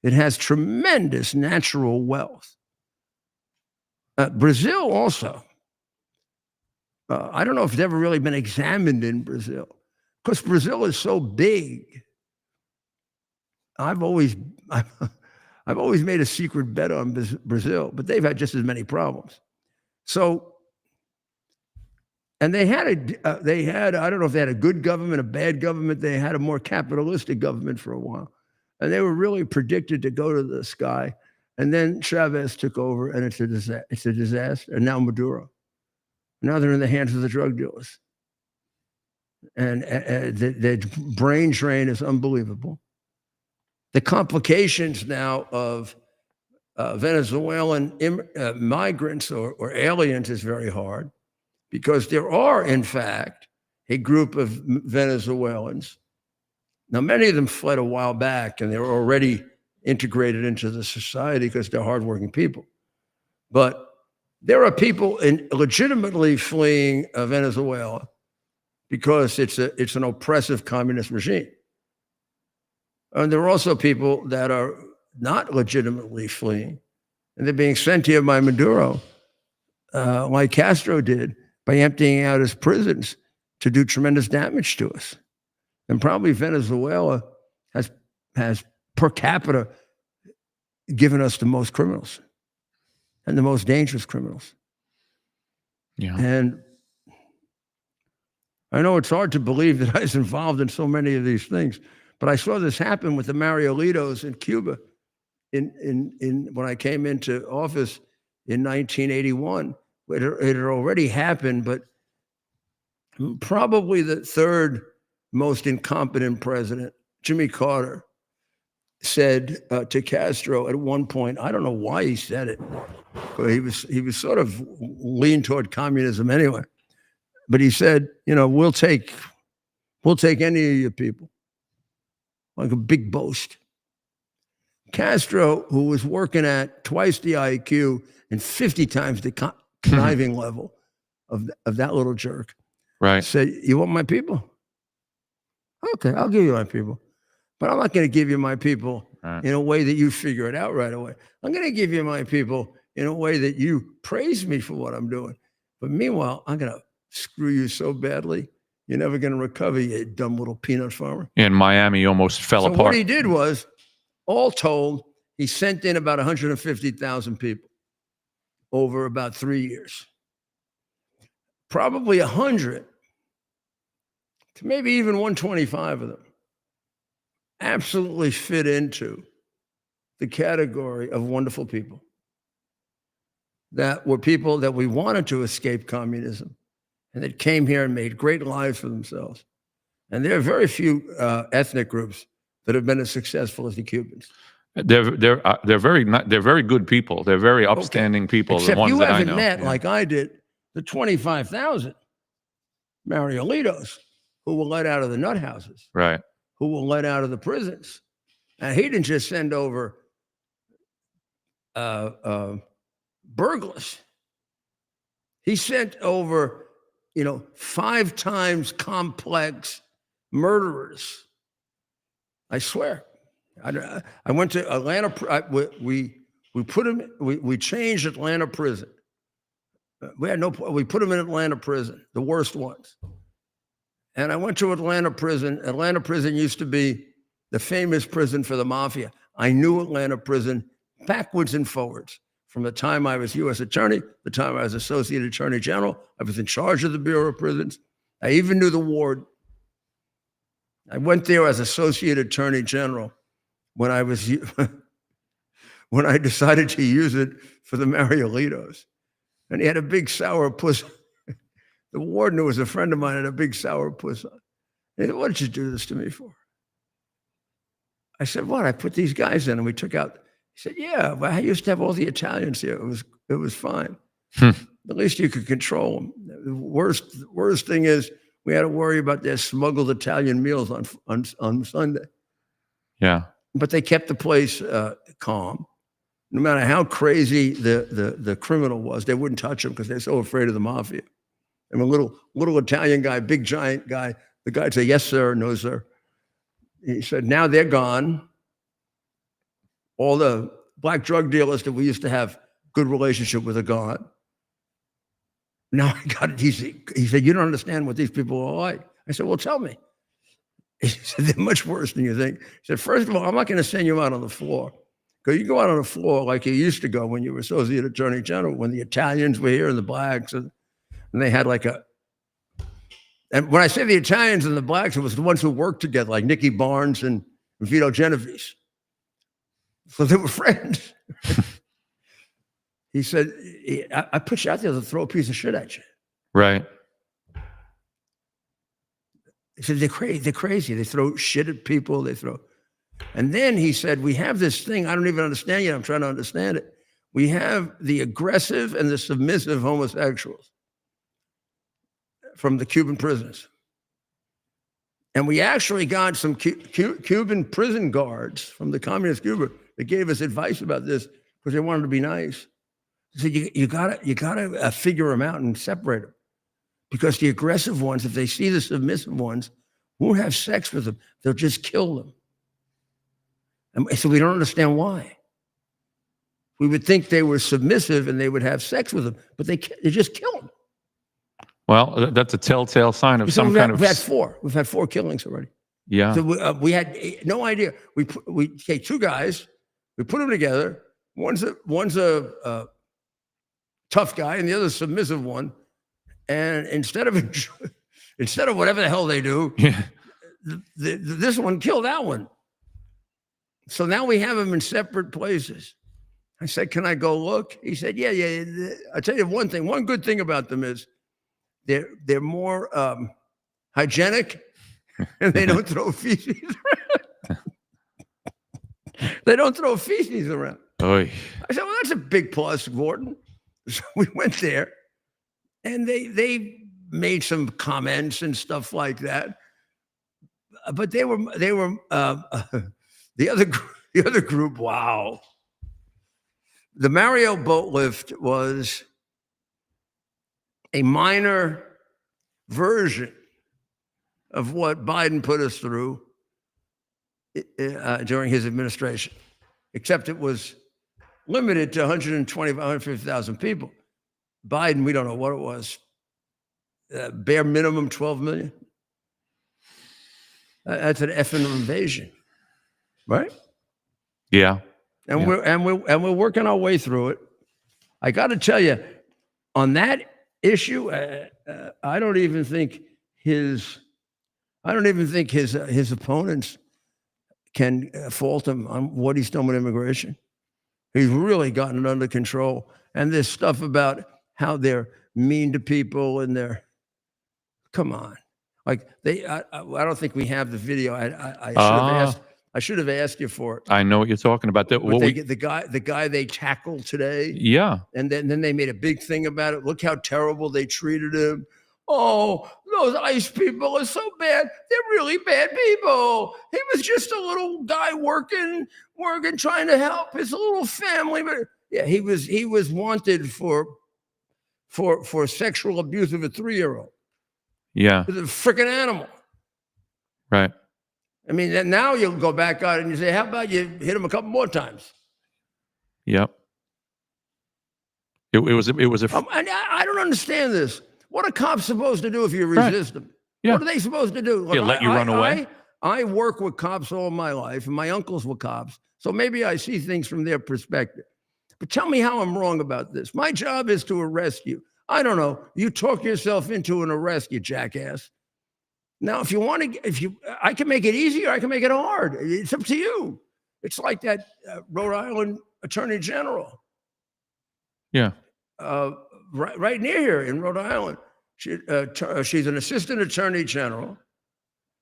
[SPEAKER 1] It has tremendous natural wealth. Brazil also. I don't know if it's ever really been examined in Brazil, because Brazil is so big. I've always made a secret bet on Brazil, but they've had just as many problems. So, and they had I don't know if they had a good government, a bad government. They had a more capitalistic government for a while, and they were really predicted to go to the sky. And then Chavez took over, and it's a disaster. And now Maduro. Now they're in the hands of the drug dealers. And the brain drain is unbelievable. The complications now of Venezuelan migrants or aliens is very hard, because there are, in fact, a group of Venezuelans. Now, many of them fled a while back, and they were already integrated into the society because they're hardworking people. But there are people legitimately fleeing Venezuela because it's an oppressive communist regime. And there are also people that are not legitimately fleeing, and they're being sent here by Maduro, like Castro did, by emptying out his prisons to do tremendous damage to us. And probably Venezuela has per capita given us the most criminals and the most dangerous criminals.
[SPEAKER 2] Yeah.
[SPEAKER 1] And I know it's hard to believe that I was involved in so many of these things, but I saw this happen with the Marielitos in Cuba in when I came into office in 1981. It had already happened, but probably the third most incompetent president, Jimmy Carter, said to Castro at one point, I don't know why he said it, but he was sort of leaned toward communism anyway. But he said, we'll take any of you people, like a big boast. Castro, who was working at twice the IQ and 50 times the conniving level of that little jerk,
[SPEAKER 2] Right.
[SPEAKER 1] said, you want my people? Okay, I'll give you my people. But I'm not going to give you my people in a way that you figure it out right away. I'm going to give you my people in a way that you praise me for what I'm doing. But meanwhile, I'm going to screw you so badly, you're never going to recover, you dumb little peanut farmer.
[SPEAKER 2] In Miami, almost fell
[SPEAKER 1] So
[SPEAKER 2] apart.
[SPEAKER 1] what he did was, all told, he sent in about 150,000 people over about 3 years. Probably 100 to maybe even 125 of them absolutely fit into the category of wonderful people that were people that we wanted to escape communism and that came here and made great lives for themselves. And there are very few ethnic groups that have been as successful as the Cubans.
[SPEAKER 2] They're very good people. They're very upstanding people.
[SPEAKER 1] Except
[SPEAKER 2] the ones
[SPEAKER 1] you
[SPEAKER 2] that I
[SPEAKER 1] haven't
[SPEAKER 2] know.
[SPEAKER 1] met,
[SPEAKER 2] Yeah.
[SPEAKER 1] like I did, the 25,000 Marielitos who were let out of the nut houses,
[SPEAKER 2] Right.
[SPEAKER 1] who were let out of the prisons. And he didn't just send over burglars. He sent over, 5 times complex murderers. I swear. I went to Atlanta. We put him. We changed Atlanta prison. We put him in Atlanta prison, the worst ones. And I went to Atlanta prison. Atlanta prison used to be the famous prison for the mafia. I knew Atlanta prison backwards and forwards. From the time I was U.S. Attorney, the time I was Associate Attorney General, I was in charge of the Bureau of Prisons. I even knew the ward. I went there as Associate Attorney General when I decided to use it for the Mariolitos. And he had a big sour puss. The warden, who was a friend of mine, had a big sour puss on. He said, "What did you do this to me for?" I said, "What? I put these guys in and we took out." He said, "Yeah, but I used to have all the Italians here. It was fine. At least you could control them. The worst thing is we had to worry about their smuggled Italian meals on Sunday."
[SPEAKER 2] Yeah.
[SPEAKER 1] But they kept the place calm. No matter how crazy the criminal was, they wouldn't touch him because they're so afraid of the mafia. And a little Italian guy, big giant guy, the guy'd say, "Yes, sir, no, sir." He said, "Now they're gone. All the black drug dealers that we used to have good relationship with are gone. Now I got it." He said, "You don't understand what these people are like." I said, "Well, tell me." He said, "They're much worse than you think." He said, "First of all, I'm not going to send you out on the floor. Because you go out on the floor like you used to go when you were Associate Attorney General, when the Italians were here and the blacks, and they had and when I say the Italians and the blacks, it was the ones who worked together, like Nicky Barnes and Vito Genovese. So they were friends." He said, I put you out there to throw a piece of shit at you."
[SPEAKER 2] Right.
[SPEAKER 1] He said, they're crazy. They throw shit at people. And then he said, "We have this thing. I don't even understand yet. I'm trying to understand it. We have the aggressive and the submissive homosexuals from the Cuban prisons. And we actually got some Cuban prison guards from the communist Cuba that gave us advice about this because they wanted to be nice. He said, you gotta figure them out and separate them. Because the aggressive ones, if they see the submissive ones, won't have sex with them. They'll just kill them." And so we don't understand why. We would think they were submissive and they would have sex with them, but they just kill them.
[SPEAKER 2] Well, that's a telltale sign of some kind of.
[SPEAKER 1] We've had 4. We've had 4 killings already.
[SPEAKER 2] Yeah.
[SPEAKER 1] So we had no idea. We take 2 guys, we put them together. One's a tough guy, and the other's a submissive one. And instead of whatever the hell they do,
[SPEAKER 2] Yeah.
[SPEAKER 1] This one killed that one. So now we have them in separate places. I said, "Can I go look?" He said, yeah. I'll tell you one thing. One good thing about them is they're more hygienic and they don't throw feces around. They don't throw feces around.
[SPEAKER 2] Oy.
[SPEAKER 1] I said, "Well, that's a big plus, Gordon." So we went there and they made some comments and stuff like that. But they were the other group, wow. The Mario boat lift was a minor version of what Biden put us through during his administration, except it was limited to 120,000, 150,000 people. Biden, we don't know what it was. Bare minimum 12 million. That's an effing invasion, right?
[SPEAKER 2] Yeah.
[SPEAKER 1] And we're working our way through it. I got to tell you, on that issue, I don't even think his opponents can fault him on what he's done with immigration. He's really gotten it under control. And this stuff about how they're mean to people and come on. Like I don't think we have the video. I should have asked you for it.
[SPEAKER 2] I know what you're talking about.
[SPEAKER 1] The guy they tackled today.
[SPEAKER 2] Yeah.
[SPEAKER 1] And then they made a big thing about it. Look how terrible they treated him. Oh, those ICE people are so bad. They're really bad people. He was just a little guy working, trying to help his little family. But Yeah, he was wanted for sexual abuse of a 3-year-old.
[SPEAKER 2] Yeah.
[SPEAKER 1] He's a freaking animal.
[SPEAKER 2] Right.
[SPEAKER 1] I mean, and now you'll go back out and you say, how about you hit him a couple more times?
[SPEAKER 2] Yep. It was a
[SPEAKER 1] And I don't understand this. What are cops supposed to do if you
[SPEAKER 2] Right.
[SPEAKER 1] resist them?
[SPEAKER 2] Yeah.
[SPEAKER 1] What are they supposed to do? Look,
[SPEAKER 2] Yeah, let you run away?
[SPEAKER 1] I work with cops all my life, and my uncles were cops, so maybe I see things from their perspective. But tell me how I'm wrong about this. My job is to arrest you. I don't know. You talk yourself into an arrest, you jackass. Now, if you want to, I can make it easy or I can make it hard. It's up to you. It's like that Rhode Island Attorney General.
[SPEAKER 2] Yeah.
[SPEAKER 1] Right near here in Rhode Island. She's an assistant attorney general.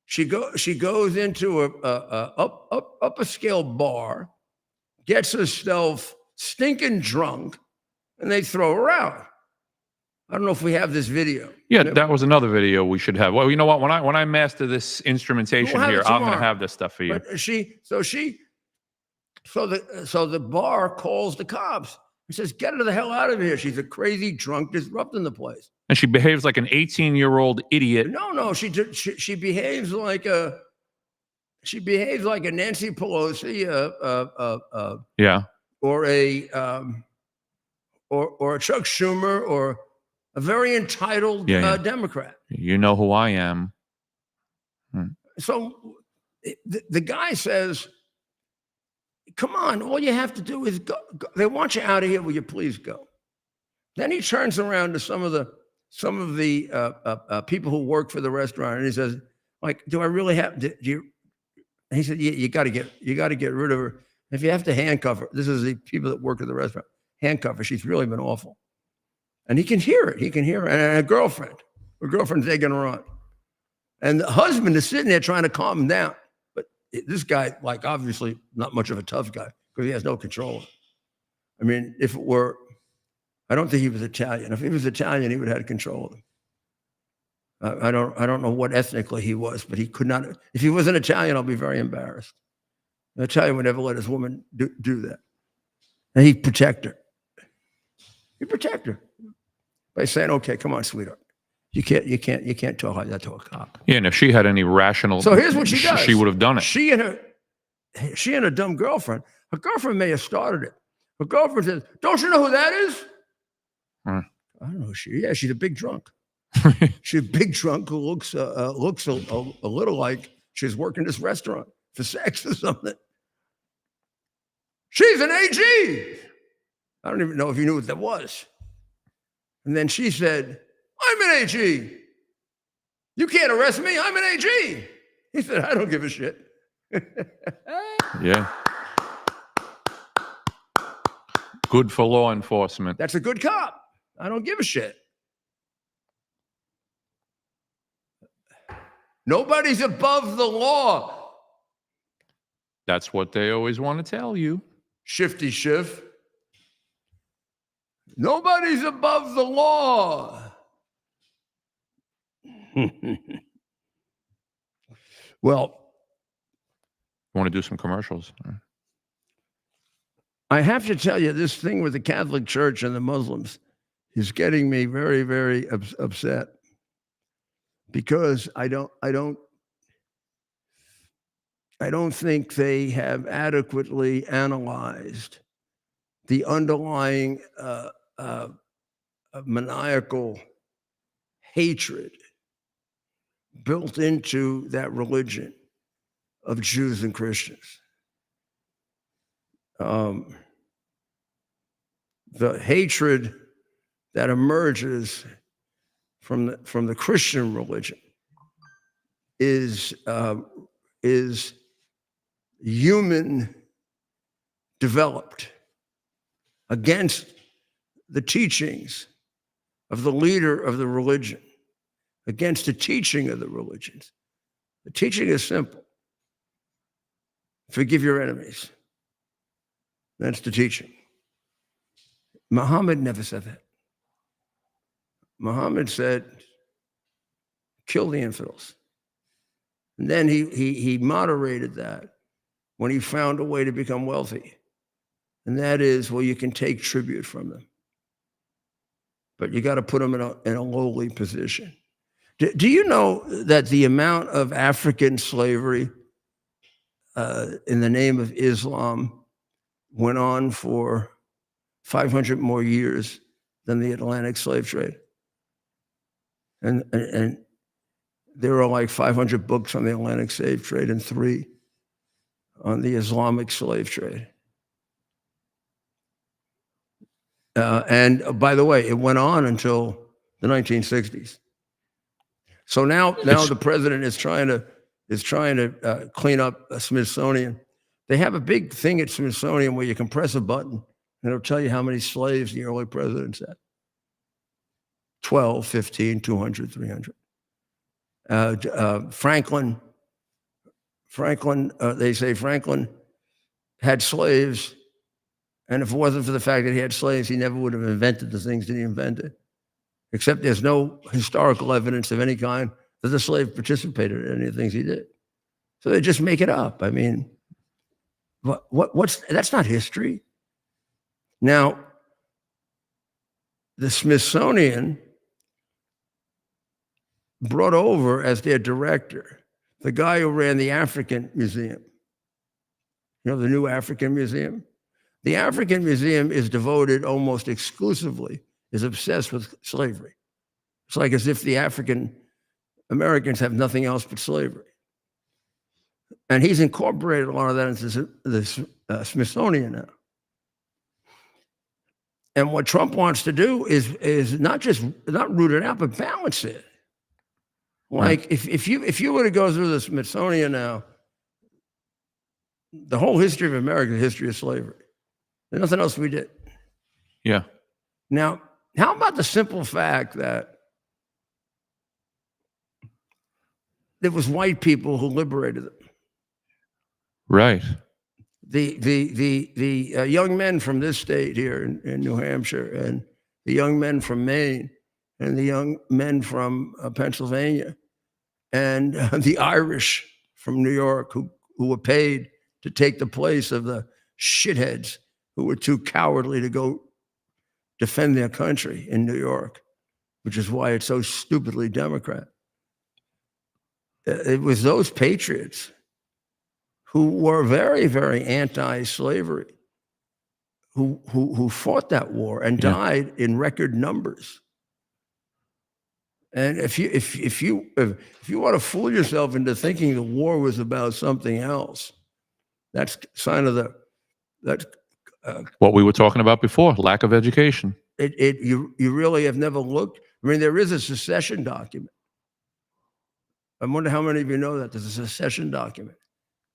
[SPEAKER 1] She goes into a upper scale bar, gets herself stinking drunk, and they throw her out. I don't know if we have this video.
[SPEAKER 2] Yeah, that was another video we should have. Well, you know what? When I master this instrumentation
[SPEAKER 1] We'll
[SPEAKER 2] here, I'm going to
[SPEAKER 1] tomorrow.
[SPEAKER 2] have this stuff for you.
[SPEAKER 1] But so the bar calls the cops. He says, "Get her the hell out of here. She's a crazy drunk disrupting the place."
[SPEAKER 2] And she behaves like an 18-year-old idiot.
[SPEAKER 1] No, she behaves like a Nancy Pelosi,
[SPEAKER 2] Yeah.
[SPEAKER 1] or a Chuck Schumer, or a very entitled Democrat.
[SPEAKER 2] You know who I am.
[SPEAKER 1] So the guy says, "Come on, all you have to do is go. They want you out of here. Will you please go?" Then he turns around to some of the people who work for the restaurant, and he says, "Like, do I really have? Do you?" And he said, "Yeah, you got to get rid of her. If you have to handcuff her, this is the people that work at the restaurant. Handcuff her. She's really been awful." And he can hear it. He can hear her. And her girlfriend's taking her on, and the husband is sitting there trying to calm him down. This guy, like, obviously not much of a tough guy because he has no control. I mean, if it were, I don't think he was Italian. If he was Italian, he would have had control of him. I don't know what ethnically he was, but he could not. If he wasn't Italian, I'll be very embarrassed. An Italian would never let his woman do that. And he'd protect her. He'd protect her by saying, "Okay, come on, sweetheart. You can't talk like that to a cop."
[SPEAKER 2] Yeah, and if she had any rational,
[SPEAKER 1] So here's what she does.
[SPEAKER 2] She would have done it.
[SPEAKER 1] She and her dumb girlfriend. Her girlfriend may have started it. Her girlfriend says, "Don't you know who that is?" I don't know who she is. Yeah, she's a big drunk. She's a big drunk who looks a little like she's working this restaurant for sex or something. She's an AG. I don't even know if you knew what that was. And then she said, "I'm an AG. You can't arrest me. I'm an AG." He said, "I don't give a shit."
[SPEAKER 2] Yeah. Good for law enforcement.
[SPEAKER 1] That's a good cop. I don't give a shit. Nobody's above the law.
[SPEAKER 2] That's what they always want to tell you.
[SPEAKER 1] Shifty Schiff. Nobody's above the law. Well,
[SPEAKER 2] Want to do some commercials?
[SPEAKER 1] I have to tell you, this thing with the Catholic Church and the Muslims is getting me very, very upset, because I don't think they have adequately analyzed the underlying maniacal hatred built into that religion of Jews and Christians. The hatred that emerges from the Christian religion is human developed against the teachings of the leader of the religion, against the teaching of the religions. The teaching is simple. Forgive your enemies. That's the teaching. Muhammad never said that. Muhammad said, kill the infidels. And then he moderated that when he found a way to become wealthy. and that is, well, you can take tribute from them, but you got to put them in a lowly position. Do you know that the amount of African slavery in the name of Islam went on for 500 more years than the Atlantic slave trade? And there are like 500 books on the Atlantic slave trade and 3 on the Islamic slave trade. And by the way, it went on until the 1960s. So now the president is trying to clean up a Smithsonian. They have a big thing at Smithsonian where you can press a button and it'll tell you how many slaves the early presidents had. 12, 15, 200, 300. Franklin, they say Franklin had slaves, and if it wasn't for the fact that he had slaves, he never would have invented the things that he invented. Except there's no historical evidence of any kind that the slave participated in any of the things he did. So they just make it up. I mean, that's not history. Now, the Smithsonian brought over as their director the guy who ran the African Museum. You know, the new African Museum? The African Museum is devoted almost exclusively, is obsessed with slavery. It's like as if the African Americans have nothing else but slavery. And he's incorporated a lot of that into the Smithsonian now. And what Trump wants to do is not root it out, but balance it. Like if you were to go through the Smithsonian now, the whole history of America is the history of slavery. There's nothing else we did.
[SPEAKER 2] Yeah.
[SPEAKER 1] Now, how about the simple fact that it was white people who liberated them?
[SPEAKER 2] Right.
[SPEAKER 1] The young men from this state here in New Hampshire, and the young men from Maine, and the young men from Pennsylvania, and the Irish from New York who were paid to take the place of the shitheads who were too cowardly to go defend their country in New York, which is why it's so stupidly Democrat. It was those patriots who were very, very anti-slavery, who fought that war and died in record numbers. And if you want to fool yourself into thinking the war was about something else, that's sign of
[SPEAKER 2] what we were talking about before, lack of education.
[SPEAKER 1] You really have never looked. I mean, there is a secession document. I wonder how many of you know that there's a secession document.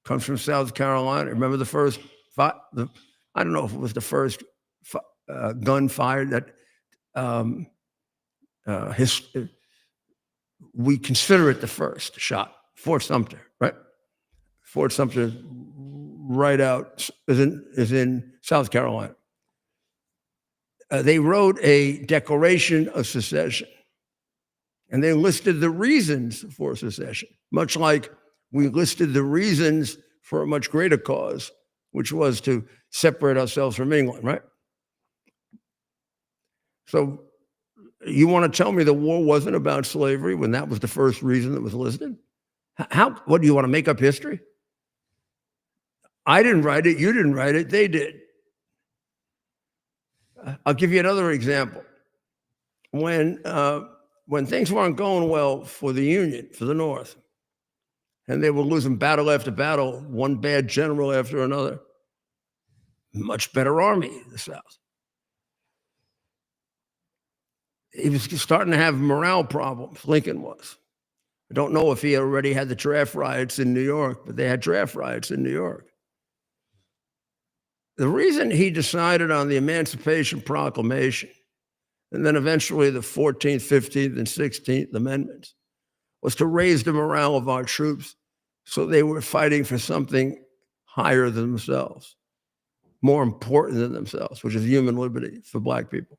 [SPEAKER 1] Comes from South Carolina. Remember the first, I don't know if it was the first gun fired that we consider it the first shot. Fort Sumter, right? Fort Sumter right out is in South Carolina. They wrote a Declaration of Secession, and they listed the reasons for secession, much like we listed the reasons for a much greater cause, which was to separate ourselves from England, right? So you want to tell me the war wasn't about slavery when that was the first reason that was listed? What, do you want to make up history? I didn't write it, you didn't write it, they did. I'll give you another example. When things weren't going well for the Union, for the North, and they were losing battle after battle, one bad general after another, much better army, the South. He was starting to have morale problems, Lincoln was. I don't know if he already had the draft riots in New York, but they had draft riots in New York. The reason he decided on the Emancipation Proclamation, and then eventually the 14th, 15th, and 16th Amendments, was to raise the morale of our troops so they were fighting for something higher than themselves, more important than themselves, which is human liberty for Black people.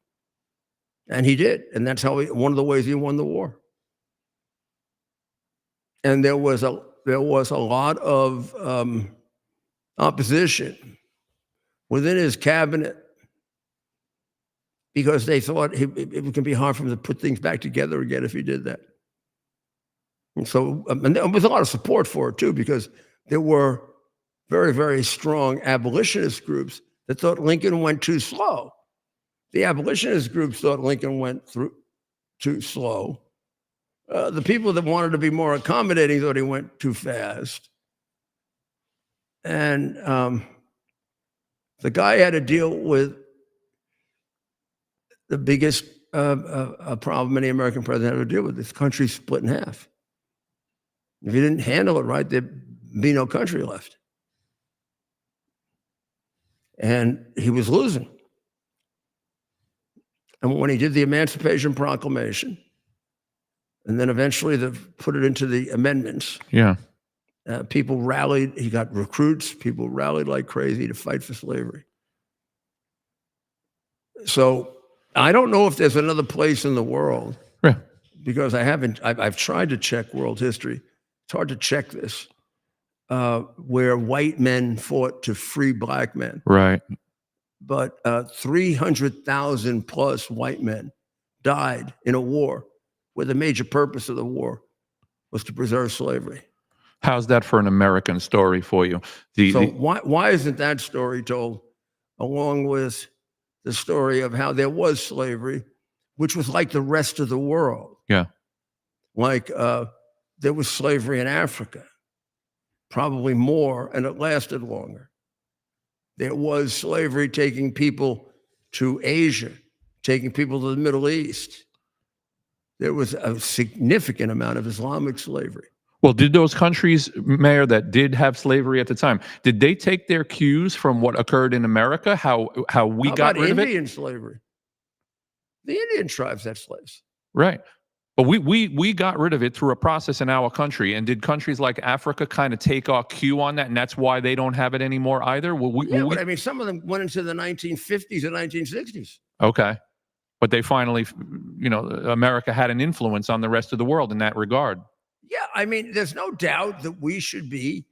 [SPEAKER 1] And he did, and that's how one of the ways he won the war. And there was a lot of opposition within his cabinet because they thought it could be hard for him to put things back together again if he did that. And so, and there was a lot of support for it too, because there were very, very strong abolitionist groups that thought Lincoln went too slow. The abolitionist groups thought Lincoln went through too slow. The people that wanted to be more accommodating thought he went too fast. And the guy had to deal with the biggest problem any American president had to deal with. This country split in half. If you didn't handle it right, there'd be no country left. And he was losing. And when he did the Emancipation Proclamation, and then eventually put it into the amendments, people rallied. He got recruits. People rallied like crazy to fight for slavery. So I don't know if there's another place in the world, because I've tried to check world history. It's hard to check this, where white men fought to free black men.
[SPEAKER 2] Right.
[SPEAKER 1] But 300,000 plus white men died in a war where the major purpose of the war was to preserve slavery.
[SPEAKER 2] How's that for an American story for you?
[SPEAKER 1] Why isn't that story told along with the story of how there was slavery, which was like the rest of the world?
[SPEAKER 2] Yeah.
[SPEAKER 1] Like there was slavery in Africa, probably more, and it lasted longer. There was slavery taking people to Asia, taking people to the Middle East. There was a significant amount of Islamic slavery.
[SPEAKER 2] Well, did those countries, Mayor, that did have slavery at the time, did they take their cues from what occurred in America? How we got rid of it?
[SPEAKER 1] Indian slavery. The Indian tribes had slaves.
[SPEAKER 2] Right. But we got rid of it through a process in our country. And did countries like Africa kind of take our cue on that, and that's why they don't have it anymore either?
[SPEAKER 1] But I mean, some of them went into the 1950s and 1960s.
[SPEAKER 2] Okay. But they finally, America had an influence on the rest of the world in that regard.
[SPEAKER 1] Yeah, I mean, there's no doubt that we should be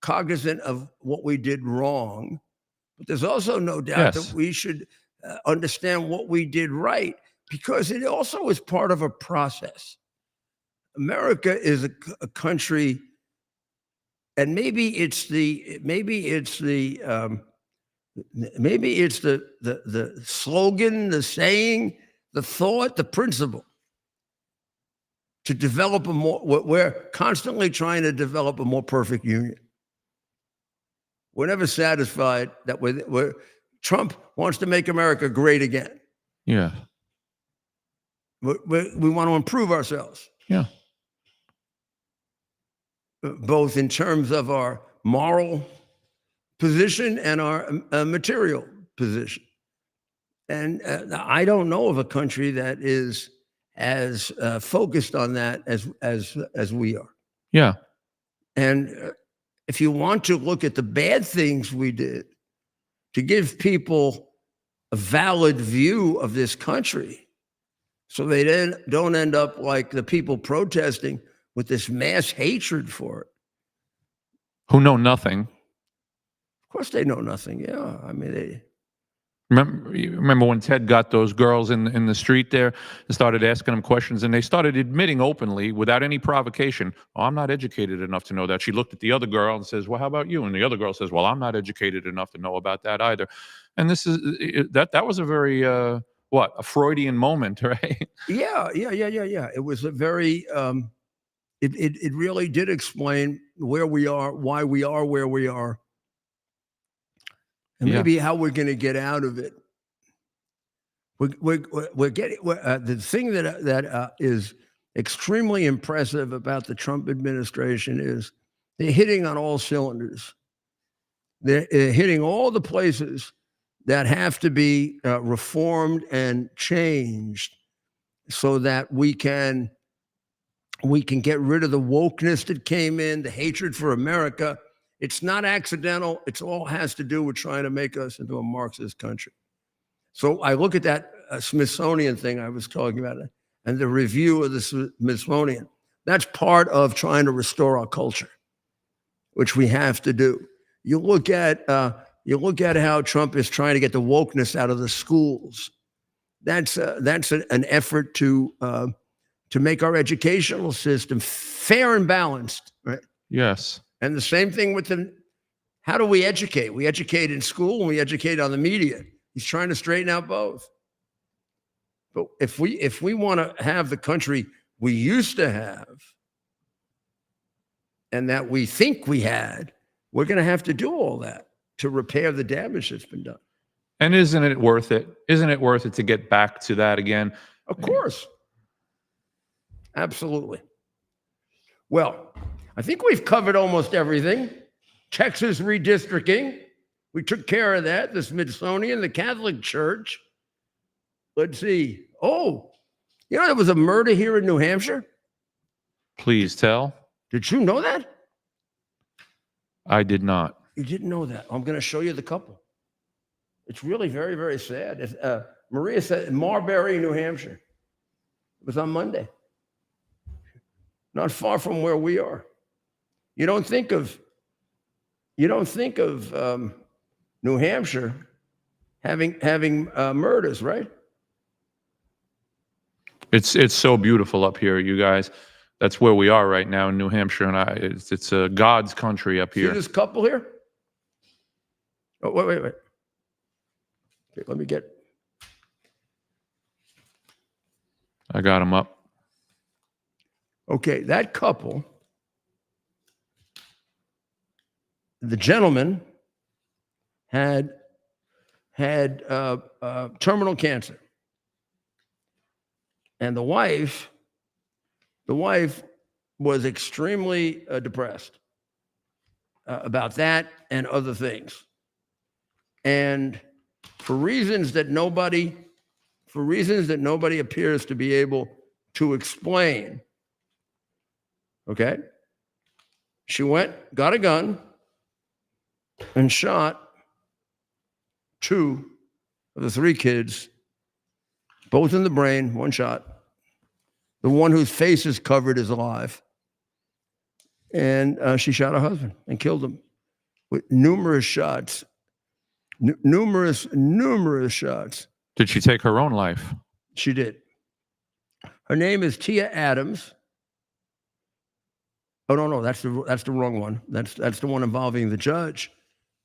[SPEAKER 1] cognizant of what we did wrong, but there's also no doubt that we should understand what we did right, because it also is part of a process. America is a country, and maybe it's the slogan, the saying, the thought, the principle. To develop we're constantly trying to develop a more perfect union. We're never satisfied that Trump wants to make America great again.
[SPEAKER 2] Yeah.
[SPEAKER 1] We want to improve ourselves.
[SPEAKER 2] Yeah.
[SPEAKER 1] Both in terms of our moral position and our material position. And I don't know of a country that is as focused on that as we are.
[SPEAKER 2] Yeah.
[SPEAKER 1] And if you want to look at the bad things we did to give people a valid view of this country, so they then don't end up like the people protesting with this mass hatred for it.
[SPEAKER 2] Who know nothing.
[SPEAKER 1] Of course they know nothing. Yeah. I mean,
[SPEAKER 2] Remember when Ted got those girls in the street there and started asking them questions, and they started admitting openly, without any provocation, "Oh, I'm not educated enough to know that." She looked at the other girl and says, "Well, how about you?" And the other girl says, "Well, I'm not educated enough to know about that either." And this is that was a very a Freudian moment, right?
[SPEAKER 1] Yeah. It was a very it really did explain where we are, why we are where we are. And maybe how we're going to get out of it. We're getting the thing that is extremely impressive about the Trump administration is they're hitting on all cylinders. They're hitting all the places that have to be reformed and changed, so that we can get rid of the wokeness that came in, the hatred for America. It's not accidental. It all has to do with trying to make us into a Marxist country. So I look at that Smithsonian thing I was talking about, and the review of the Smithsonian. That's part of trying to restore our culture, which we have to do. You look at You look at how Trump is trying to get the wokeness out of the schools. That's an effort to make our educational system fair and balanced, right?
[SPEAKER 2] Yes.
[SPEAKER 1] And the same thing with how do we educate? We educate in school and we educate on the media. He's trying to straighten out both. But if we want to have the country we used to have and that we think we had, we're going to have to do all that to repair the damage that's been done.
[SPEAKER 2] And isn't it worth it? Isn't it worth it to get back to that again?
[SPEAKER 1] Of course. Absolutely. Well, I think we've covered almost everything. Texas redistricting. We took care of that. The Smithsonian, the Catholic Church. Let's see. Oh, there was a murder here in New Hampshire.
[SPEAKER 2] Please tell.
[SPEAKER 1] Did you know that?
[SPEAKER 2] I did not.
[SPEAKER 1] You didn't know that. I'm going to show you the couple. It's really very, very sad. Maria said Marbury, New Hampshire. It was on Monday. Not far from where we are. You don't think of New Hampshire having murders, right?
[SPEAKER 2] It's so beautiful up here, you guys. That's where we are right now in New Hampshire, and it's a God's country up here.
[SPEAKER 1] See this couple here? Oh, wait. Okay, let me get.
[SPEAKER 2] I got him up.
[SPEAKER 1] Okay, that couple. The gentleman had terminal cancer, and the wife was extremely depressed about that and other things, and for reasons that nobody appears to be able to explain. Okay, she got a gun, and shot 2 of the 3 kids, both in the brain, 1 shot. The one whose face is covered is alive. And she shot her husband and killed him with numerous shots. Numerous shots.
[SPEAKER 2] Did she take her own life?
[SPEAKER 1] She did. Her name is Tia Adams. Oh, no, that's the wrong one. That's the one involving the judge.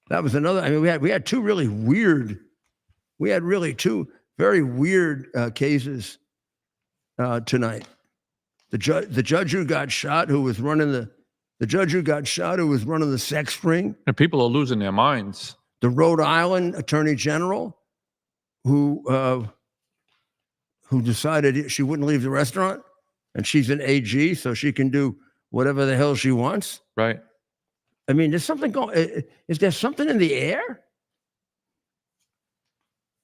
[SPEAKER 1] That was another. I mean, we had 2 really weird. We had really 2 very weird cases tonight. The judge who got shot, who was running the judge who got shot, who was running the sex ring.
[SPEAKER 2] And people are losing their minds.
[SPEAKER 1] The Rhode Island Attorney General, who decided she wouldn't leave the restaurant, and she's an AG, so she can do whatever the hell she wants.
[SPEAKER 2] Right.
[SPEAKER 1] I mean, there's something going. Is there something in the air?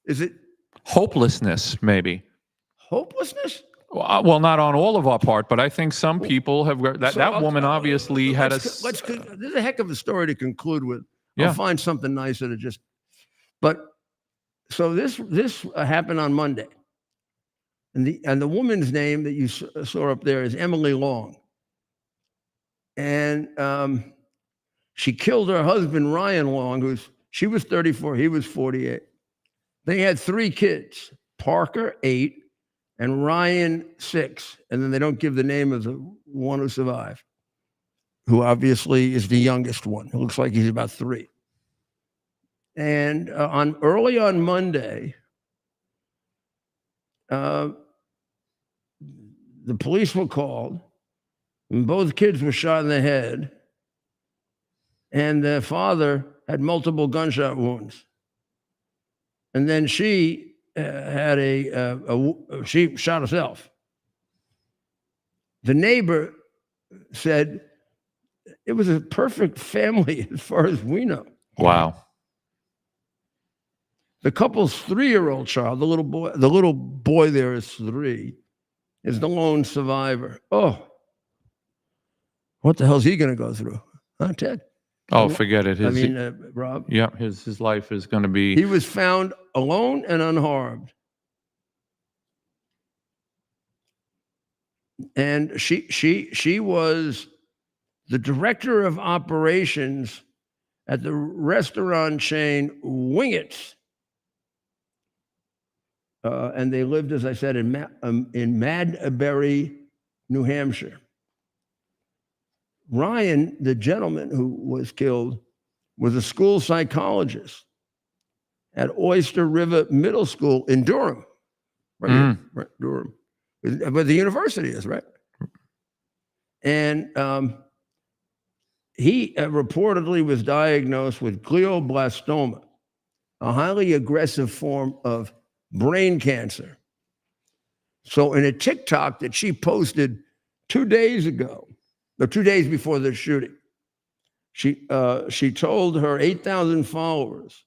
[SPEAKER 1] Is it
[SPEAKER 2] hopelessness? Maybe
[SPEAKER 1] hopelessness.
[SPEAKER 2] Well, not on all of our part, but I think some people have that woman obviously had a.
[SPEAKER 1] This is a heck of a story to conclude with.
[SPEAKER 2] Yeah.
[SPEAKER 1] I'll find something nicer to just. But so this happened on Monday, and the woman's name that you saw up there is Emily Long, and she killed her husband Ryan Long, she was 34, he was 48. They had 3 kids: Parker 8. And Ryan 6, and then they don't give the name of the one who survived, who obviously is the youngest one. It looks like he's about 3. And early on Monday, the police were called, and both kids were shot in the head, and the father had multiple gunshot wounds. And then she she shot herself. The neighbor said it was a perfect family as far as we know.
[SPEAKER 2] Wow.
[SPEAKER 1] The couple's 3-year-old child, the little boy there is 3, is the lone survivor. Oh, what the hell's he going to go through? Huh, Ted?
[SPEAKER 2] Oh, forget it.
[SPEAKER 1] Rob.
[SPEAKER 2] Yeah, his life is going to be.
[SPEAKER 1] He was found alone and unharmed. And she was the director of operations at the restaurant chain Wingets. And they lived, as I said, in Madbury, New Hampshire. Ryan, the gentleman who was killed, was a school psychologist at Oyster River Middle School in Durham. Right here, right, Durham, where the university is, right? And he reportedly was diagnosed with glioblastoma, a highly aggressive form of brain cancer. So in a TikTok that she posted 2 days ago, or 2 days before the shooting, she told her 8,000 followers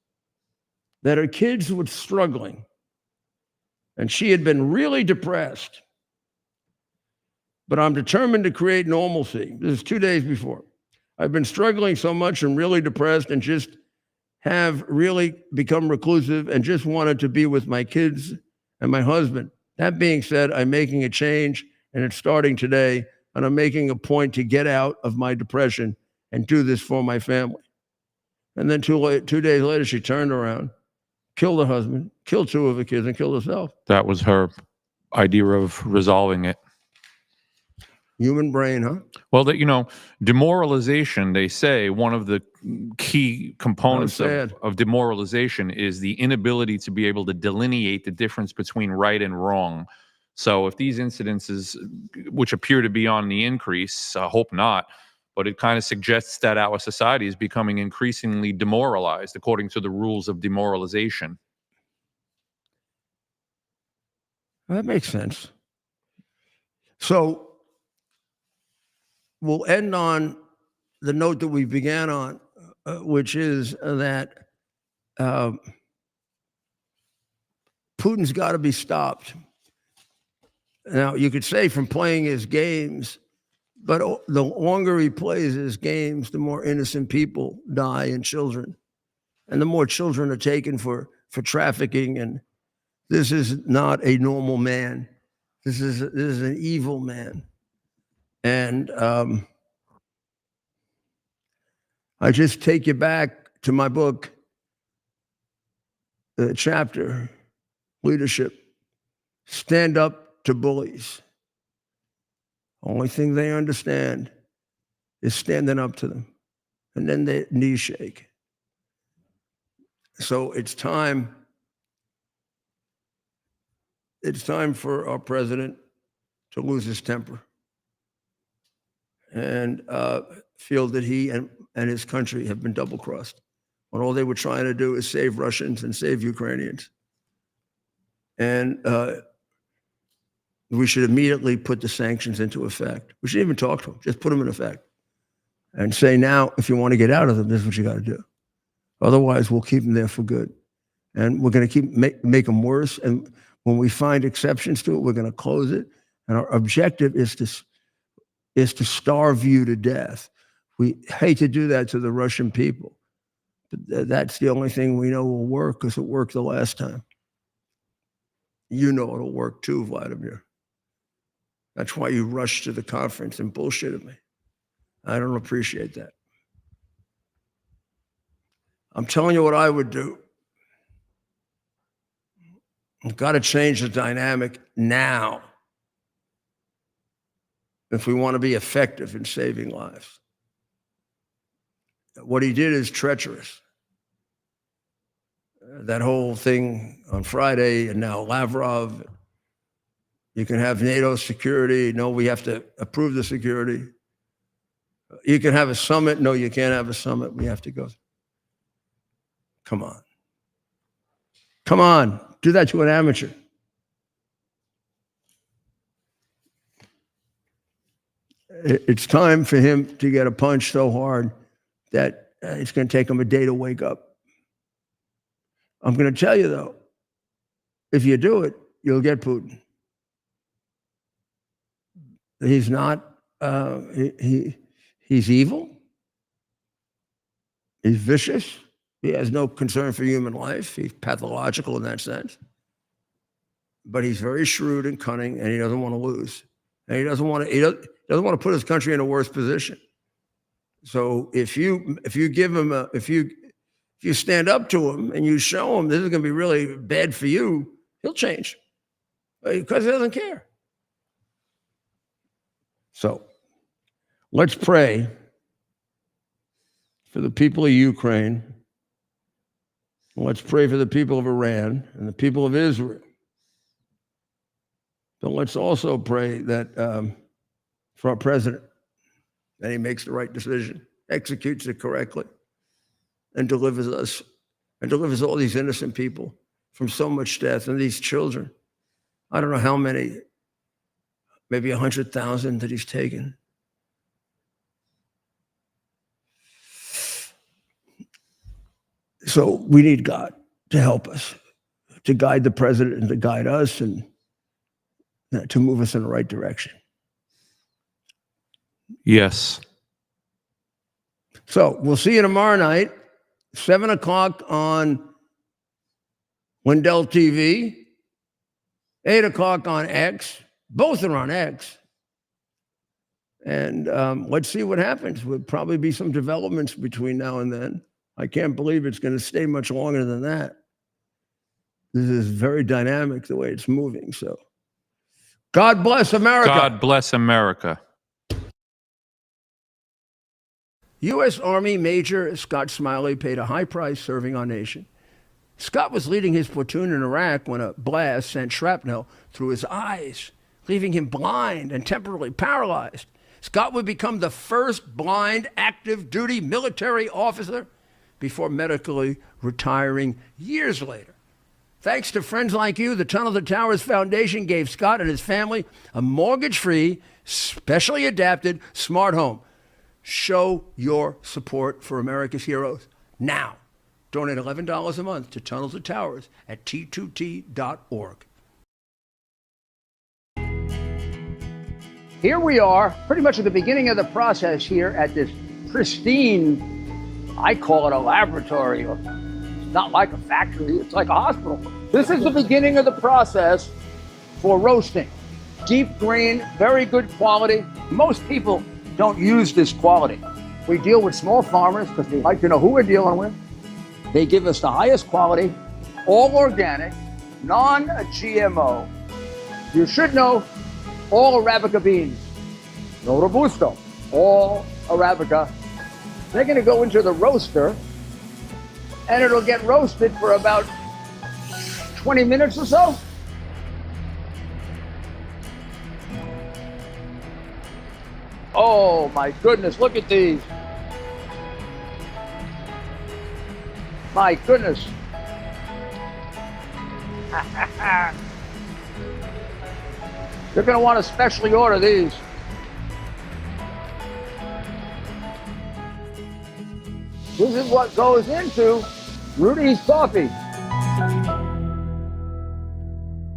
[SPEAKER 1] that her kids were struggling and she had been really depressed. But I'm determined to create normalcy. This is 2 days before. I've been struggling so much and really depressed and just have really become reclusive and just wanted to be with my kids and my husband. That being said, I'm making a change and it's starting today, and I'm making a point to get out of my depression and do this for my family. And then 2 days later, she turned around, killed her husband, killed 2 of her kids, and killed herself.
[SPEAKER 2] That was her idea of resolving it.
[SPEAKER 1] Human brain, huh?
[SPEAKER 2] Well, demoralization, they say one of the key components of demoralization is the inability to be able to delineate the difference between right and wrong. So if these incidences, which appear to be on the increase, I hope not, but it kind of suggests that our society is becoming increasingly demoralized according to the rules of demoralization.
[SPEAKER 1] That makes sense. So we'll end on the note that we began on, which is that Putin's got to be stopped. Now, you could say from playing his games, but the longer he plays his games, the more innocent people die and children. And the more children are taken for trafficking. And this is not a normal man. This is an evil man. And I just take you back to my book, chapter, Leadership. Stand up to bullies. Only thing they understand is standing up to them. And then their knees shake. So it's time for our president to lose his temper and feel that he and his country have been double-crossed when all they were trying to do is save Russians and save Ukrainians. And we should immediately put the sanctions into effect. We shouldn't even talk to them, just put them in effect. And say, now, if you want to get out of them, this is what you got to do. Otherwise, we'll keep them there for good. And we're going to make them worse. And when we find exceptions to it, we're going to close it. And our objective is to starve you to death. We hate to do that to the Russian people. But that's the only thing we know will work, because it worked the last time. You know it'll work too, Vladimir. That's why you rushed to the conference and bullshitted me. I don't appreciate that. I'm telling you what I would do. We've got to change the dynamic now if we want to be effective in saving lives. What he did is treacherous. That whole thing on Friday, and now Lavrov, you can have NATO security. No, we have to approve the security. You can have a summit. No, you can't have a summit. We have to go. Come on. Come on. Do that to an amateur. It's time for him to get a punch so hard that it's going to take him a day to wake up. I'm going to tell you, though, if you do it, you'll get Putin. He's not, he's evil. He's vicious. He has no concern for human life. He's pathological in that sense. But he's very shrewd and cunning, and he doesn't want to lose. And he doesn't want to put his country in a worse position. So if you give him if you stand up to him and you show him this is going to be really bad for you, he'll change because he doesn't care. So let's pray for the people of Ukraine. Let's pray for the people of Iran and the people of Israel. But let's also pray that for our president, that he makes the right decision, executes it correctly, and delivers us, and delivers all these innocent people from so much death, and these children. I don't know how many, maybe 100,000 that he's taken. So we need God to help us, to guide the president and to guide us and to move us in the right direction.
[SPEAKER 2] Yes.
[SPEAKER 1] So we'll see you tomorrow night, 7 o'clock on Lindell TV, 8 o'clock on X. Both are on X. And let's see what happens. There'll probably be some developments between now and then. I can't believe it's going to stay much longer than that. This is very dynamic the way it's moving. So God bless America.
[SPEAKER 2] God bless America.
[SPEAKER 1] U.S. Army Major Scott Smiley paid a high price serving our nation. Scott was leading his platoon in Iraq when a blast sent shrapnel through his eyes, leaving him blind and temporarily paralyzed. Scott would become the first blind active duty military officer before medically retiring years later. Thanks to friends like you, the Tunnel to Towers Foundation gave Scott and his family a mortgage-free, specially adapted smart home. Show your support for America's heroes now. Donate $11 a month to Tunnel to Towers at T2T.org.
[SPEAKER 6] Here we are, pretty much at the beginning of the process here at this pristine, I call it a laboratory. It's not like a factory, it's like a hospital. This is the beginning of the process for roasting. Deep grain, very good quality. Most people don't use this quality. We deal with small farmers because we like to know who we're dealing with. They give us the highest quality, all organic, non-GMO. You should know all Arabica beans, no Robusto, all Arabica. They're going to go into the roaster and it'll get roasted for about 20 minutes or so. Oh my goodness, look at these. My goodness. You're going to want to specially order these. This is what goes into Rudy's Coffee.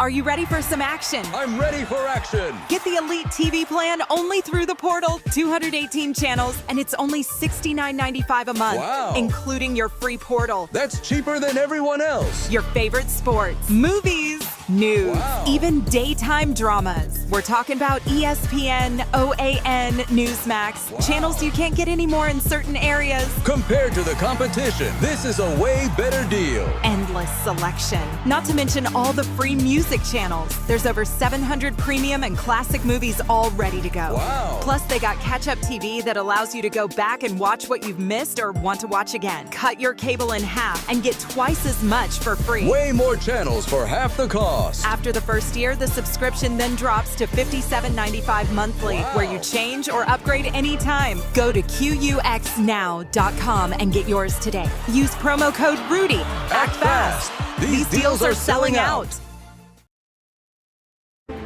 [SPEAKER 3] Are you ready for some action?
[SPEAKER 4] I'm ready for action.
[SPEAKER 3] Get the Elite TV plan only through the portal. 218 channels, and it's only $69.95 a month,
[SPEAKER 4] Wow.
[SPEAKER 3] including your free portal.
[SPEAKER 4] That's cheaper than everyone else.
[SPEAKER 3] Your favorite sports, movies, news,
[SPEAKER 4] Wow.
[SPEAKER 3] even daytime dramas. We're talking about ESPN, OAN, Newsmax,
[SPEAKER 4] Wow.
[SPEAKER 3] channels you can't get anymore in certain areas.
[SPEAKER 4] Compared to the competition, this is a way better deal.
[SPEAKER 3] Endless selection. Not to mention all the free music channels. There's over 700 premium and classic movies all ready to go.
[SPEAKER 4] Wow.
[SPEAKER 3] Plus, they got catch-up TV that allows you to go back and watch what you've missed or want to watch again. Cut your cable in half and get twice as much for free.
[SPEAKER 4] Way more channels for half the cost.
[SPEAKER 3] After the first year, the subscription then drops to $57.95 monthly,
[SPEAKER 4] Wow.
[SPEAKER 3] where you change or upgrade anytime. Go to QUXNow.com and get yours today. Use promo code RUDY. Act fast. These deals are selling out.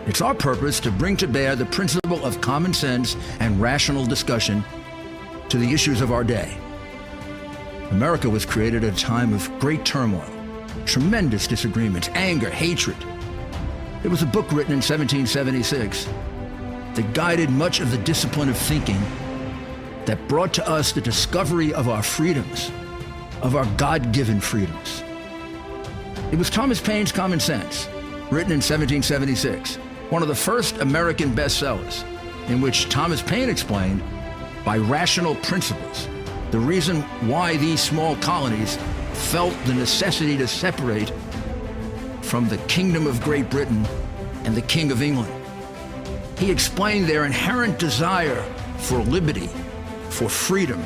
[SPEAKER 7] It's our purpose to bring to bear the principle of common sense and rational discussion to the issues of our day. America was created at a time of great turmoil, tremendous disagreements, anger, hatred. There was a book written in 1776 that guided much of the discipline of thinking that brought to us the discovery of our freedoms, of our God-given freedoms. It was Thomas Paine's Common Sense, written in 1776, one of the first American bestsellers, in which Thomas Paine explained by rational principles. The reason why these small colonies felt the necessity to separate from the Kingdom of Great Britain and the King of England. He explained their inherent desire for liberty, for freedom,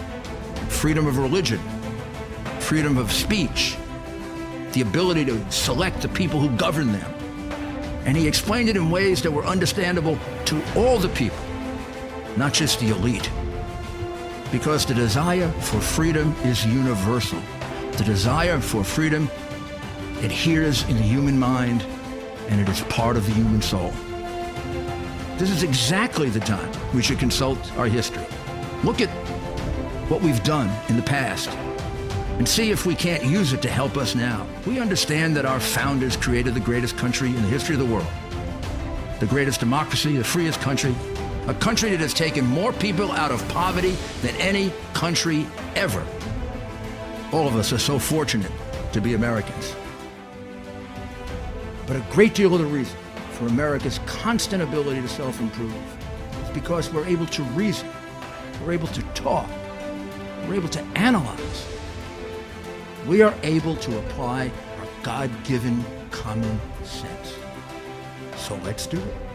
[SPEAKER 7] freedom of religion, freedom of speech, the ability to select the people who govern them. And he explained it in ways that were understandable to all the people, not just the elite. Because the desire for freedom is universal. The desire for freedom adheres in the human mind, and it is part of the human soul. This is exactly the time we should consult our history. Look at what we've done in the past and see if we can't use it to help us now. We understand that our founders created the greatest country in the history of the world, the greatest democracy, the freest country, a country that has taken more people out of poverty than any country ever. All of us are so fortunate to be Americans. But a great deal of the reason for America's constant ability to self-improve is because we're able to reason, we're able to talk, we're able to analyze. We are able to apply our God-given common sense. So let's do it.